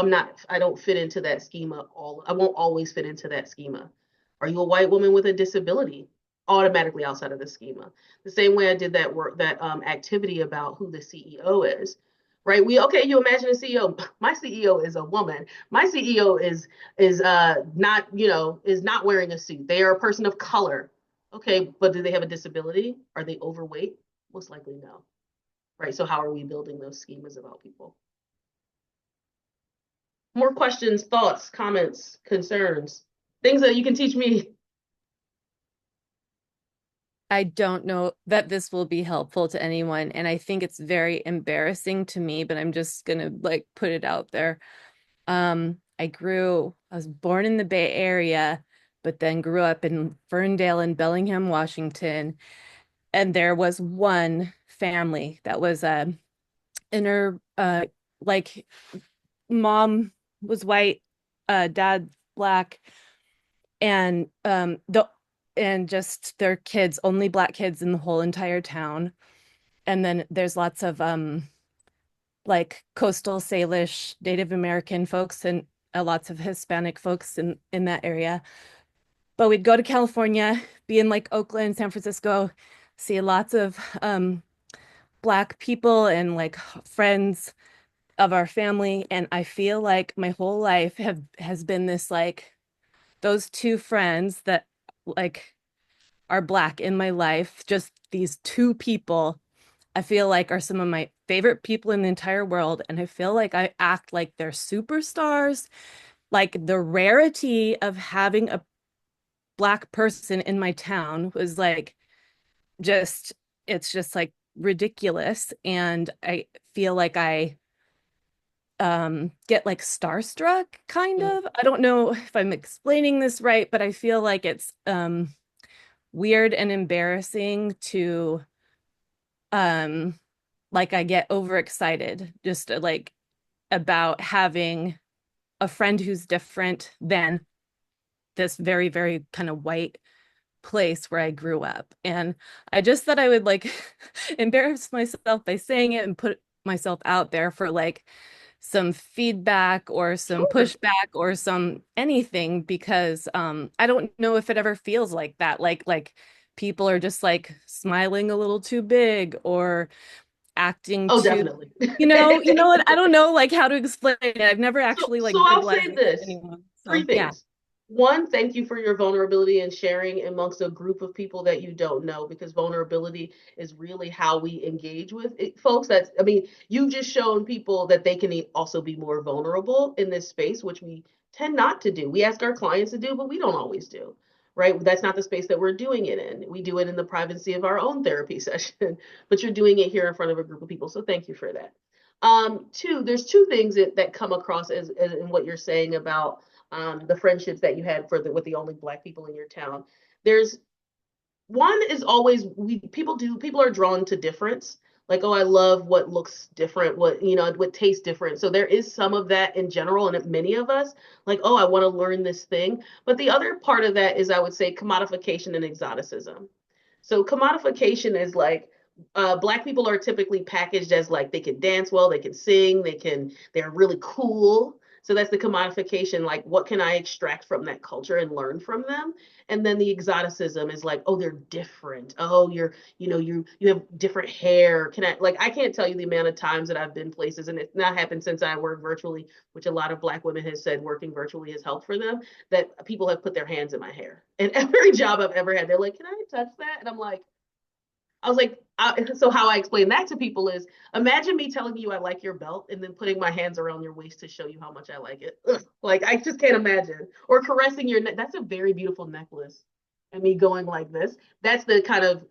I don't fit into that schema. I won't always fit into that schema. Are you a white woman with a disability? Automatically outside of the schema. The same way I did that activity about who the CEO is, right? You imagine a CEO. My CEO is a woman. My CEO is not wearing a suit. They are a person of color. Okay, but do they have a disability? Are they overweight? Most likely no. Right. So how are we building those schemas about people? More questions, thoughts, comments, concerns, things that you can teach me. I don't know that this will be helpful to anyone, and I think it's very embarrassing to me, but I'm just gonna like put it out there. I was born in the Bay Area, but then grew up in Ferndale and Bellingham, Washington. And there was one family that was in her like mom was white, dad black, and just their kids, only black kids in the whole entire town. And then there's lots of like coastal Salish Native American folks and lots of Hispanic folks in that area. But we'd go to California, be in like Oakland, San Francisco, see lots of Black people and like friends of our family, and I feel like my whole life has been this like those two friends that like are Black in my life, just these two people I feel like are some of my favorite people in the entire world, and I feel like I act like they're superstars. Like the rarity of having a Black person in my town was like just it's just like ridiculous, and I feel like I get like starstruck kind of. I don't know if I'm explaining this right, but I feel like it's weird and embarrassing to like I get overexcited just like about having a friend who's different than this very, very kind of white place where I grew up. And I just thought I would like embarrass myself by saying it and put myself out there for like some feedback or some pushback or some anything, because I don't know if it ever feels like that. Like people are just like smiling a little too big or acting Oh, too, definitely. you know what? I don't know like how to explain it. I've never actually like So I'll verbalized say it to this, anyone. three So yeah. things. One, thank you for your vulnerability and sharing amongst a group of people that you don't know, because vulnerability is really how we engage with it, folks. I mean, you've just shown people that they can also be more vulnerable in this space, which we tend not to do. We ask our clients to do, but we don't always do, right? That's not the space that we're doing it in. We do it in the privacy of our own therapy session, but you're doing it here in front of a group of people. So thank you for that. Two, there's two things that come across as in what you're saying about the friendships that you had with the only Black people in your town. There's one is always people are drawn to difference. Like, oh, I love what looks different, what tastes different. So there is some of that in general, and many of us like, oh, I want to learn this thing. But the other part of that is, I would say, commodification and exoticism. So commodification is like Black people are typically packaged as like they can dance well, they can sing, they're really cool. So that's the commodification. Like, what can I extract from that culture and learn from them? And then the exoticism is like, oh, they're different. Oh, you have different hair. I can't tell you the amount of times that I've been places, and it's not happened since I work virtually, which a lot of Black women have said working virtually has helped for them, that people have put their hands in my hair. And every job I've ever had, they're like, can I touch that? And I was like, so how I explain that to people is, imagine me telling you I like your belt and then putting my hands around your waist to show you how much I like it. Ugh, like, I just can't imagine. Or caressing your neck. That's a very beautiful necklace. And me going like this. That's the kind of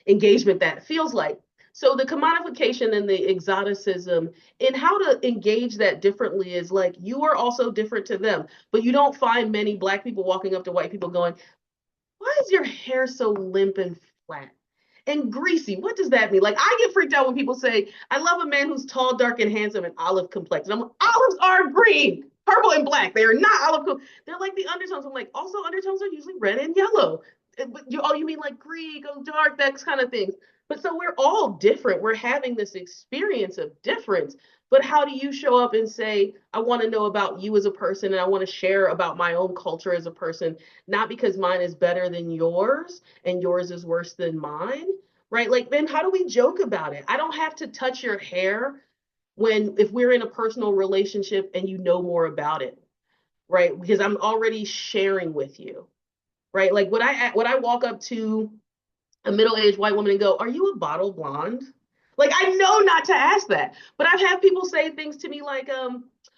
engagement that it feels like. So the commodification and the exoticism and how to engage that differently is like, you are also different to them. But you don't find many Black people walking up to white people going, why is your hair so limp and flat and greasy? What does that mean? Like, I get freaked out when people say, I love a man who's tall, dark, and handsome and olive complexion. I'm like, olives are green, purple, and black. They are not olive. They're like the undertones. I'm like, also undertones are usually red and yellow. But you mean like green, go dark, that kind of things. But so we're all different. We're having this experience of difference. But how do you show up and say, I want to know about you as a person, and I want to share about my own culture as a person, not because mine is better than yours and yours is worse than mine, right? Like, then how do we joke about it? I don't have to touch your hair if we're in a personal relationship and you know more about it, right? Because I'm already sharing with you, right? Like, would I walk up to a middle-aged white woman and go, are you a bottle blonde? Like, I know not to ask that, but I've had people say things to me like,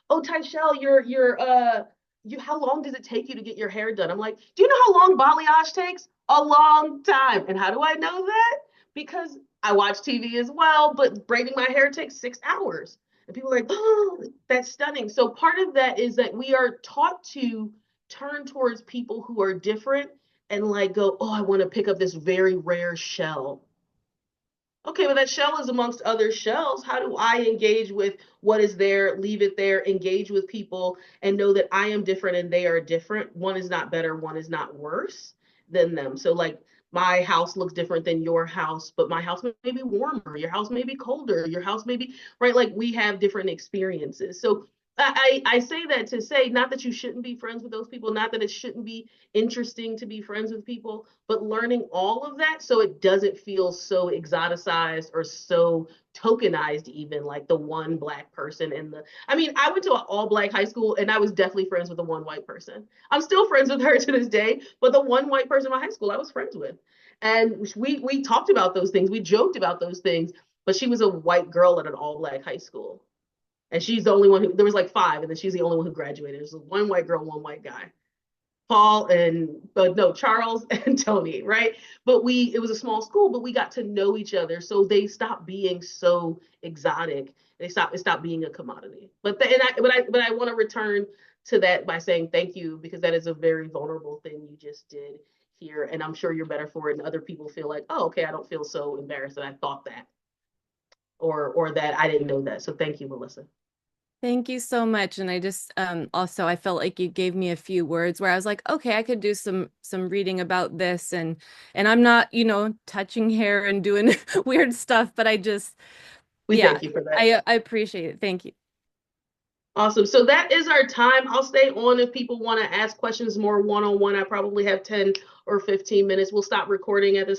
oh, Tychelle, how long does it take you to get your hair done? I'm like, do you know how long balayage takes? A long time. And how do I know that? Because I watch TV as well, but braiding my hair takes 6 hours. And people are like, oh, that's stunning. So part of that is that we are taught to turn towards people who are different and like go, oh, I want to pick up this very rare shell. Okay, but that shell is amongst other shells. How do I engage with what is there, leave it there, engage with people, and know that I am different and they are different? One is not better, one is not worse than them. So, like, my house looks different than your house, but my house may be warmer, your house may be colder, your house may be, right? Like, we have different experiences. So, I say that to say not that you shouldn't be friends with those people, not that it shouldn't be interesting to be friends with people, but learning all of that so it doesn't feel so exoticized or so tokenized, even like the one Black person and the. I mean, I went to an all Black high school and I was definitely friends with the one white person. I'm still friends with her to this day, but the one white person in my high school I was friends with. And we talked about those things, we joked about those things, but she was a white girl at an all Black high school. And she's the only one who, there was like 5, and then she's the only one who graduated. There's one white girl, one white guy. Paul and, but no, Charles and Tony, right? But it was a small school, but we got to know each other. So they stopped being so exotic. It stopped being a commodity. But I want to return to that by saying thank you, because that is a very vulnerable thing you just did here. And I'm sure you're better for it. And other people feel like, oh, okay, I don't feel so embarrassed that I thought that, or that I didn't know that. So thank you, Melissa. Thank you so much. And I just also I felt like you gave me a few words where I was like, okay, I could do some reading about this, and I'm not, touching hair and doing weird stuff, but we thank you for that. I appreciate it. Thank you. Awesome. So that is our time. I'll stay on if people want to ask questions more one-on-one. I probably have 10 or 15 minutes. We'll stop recording at this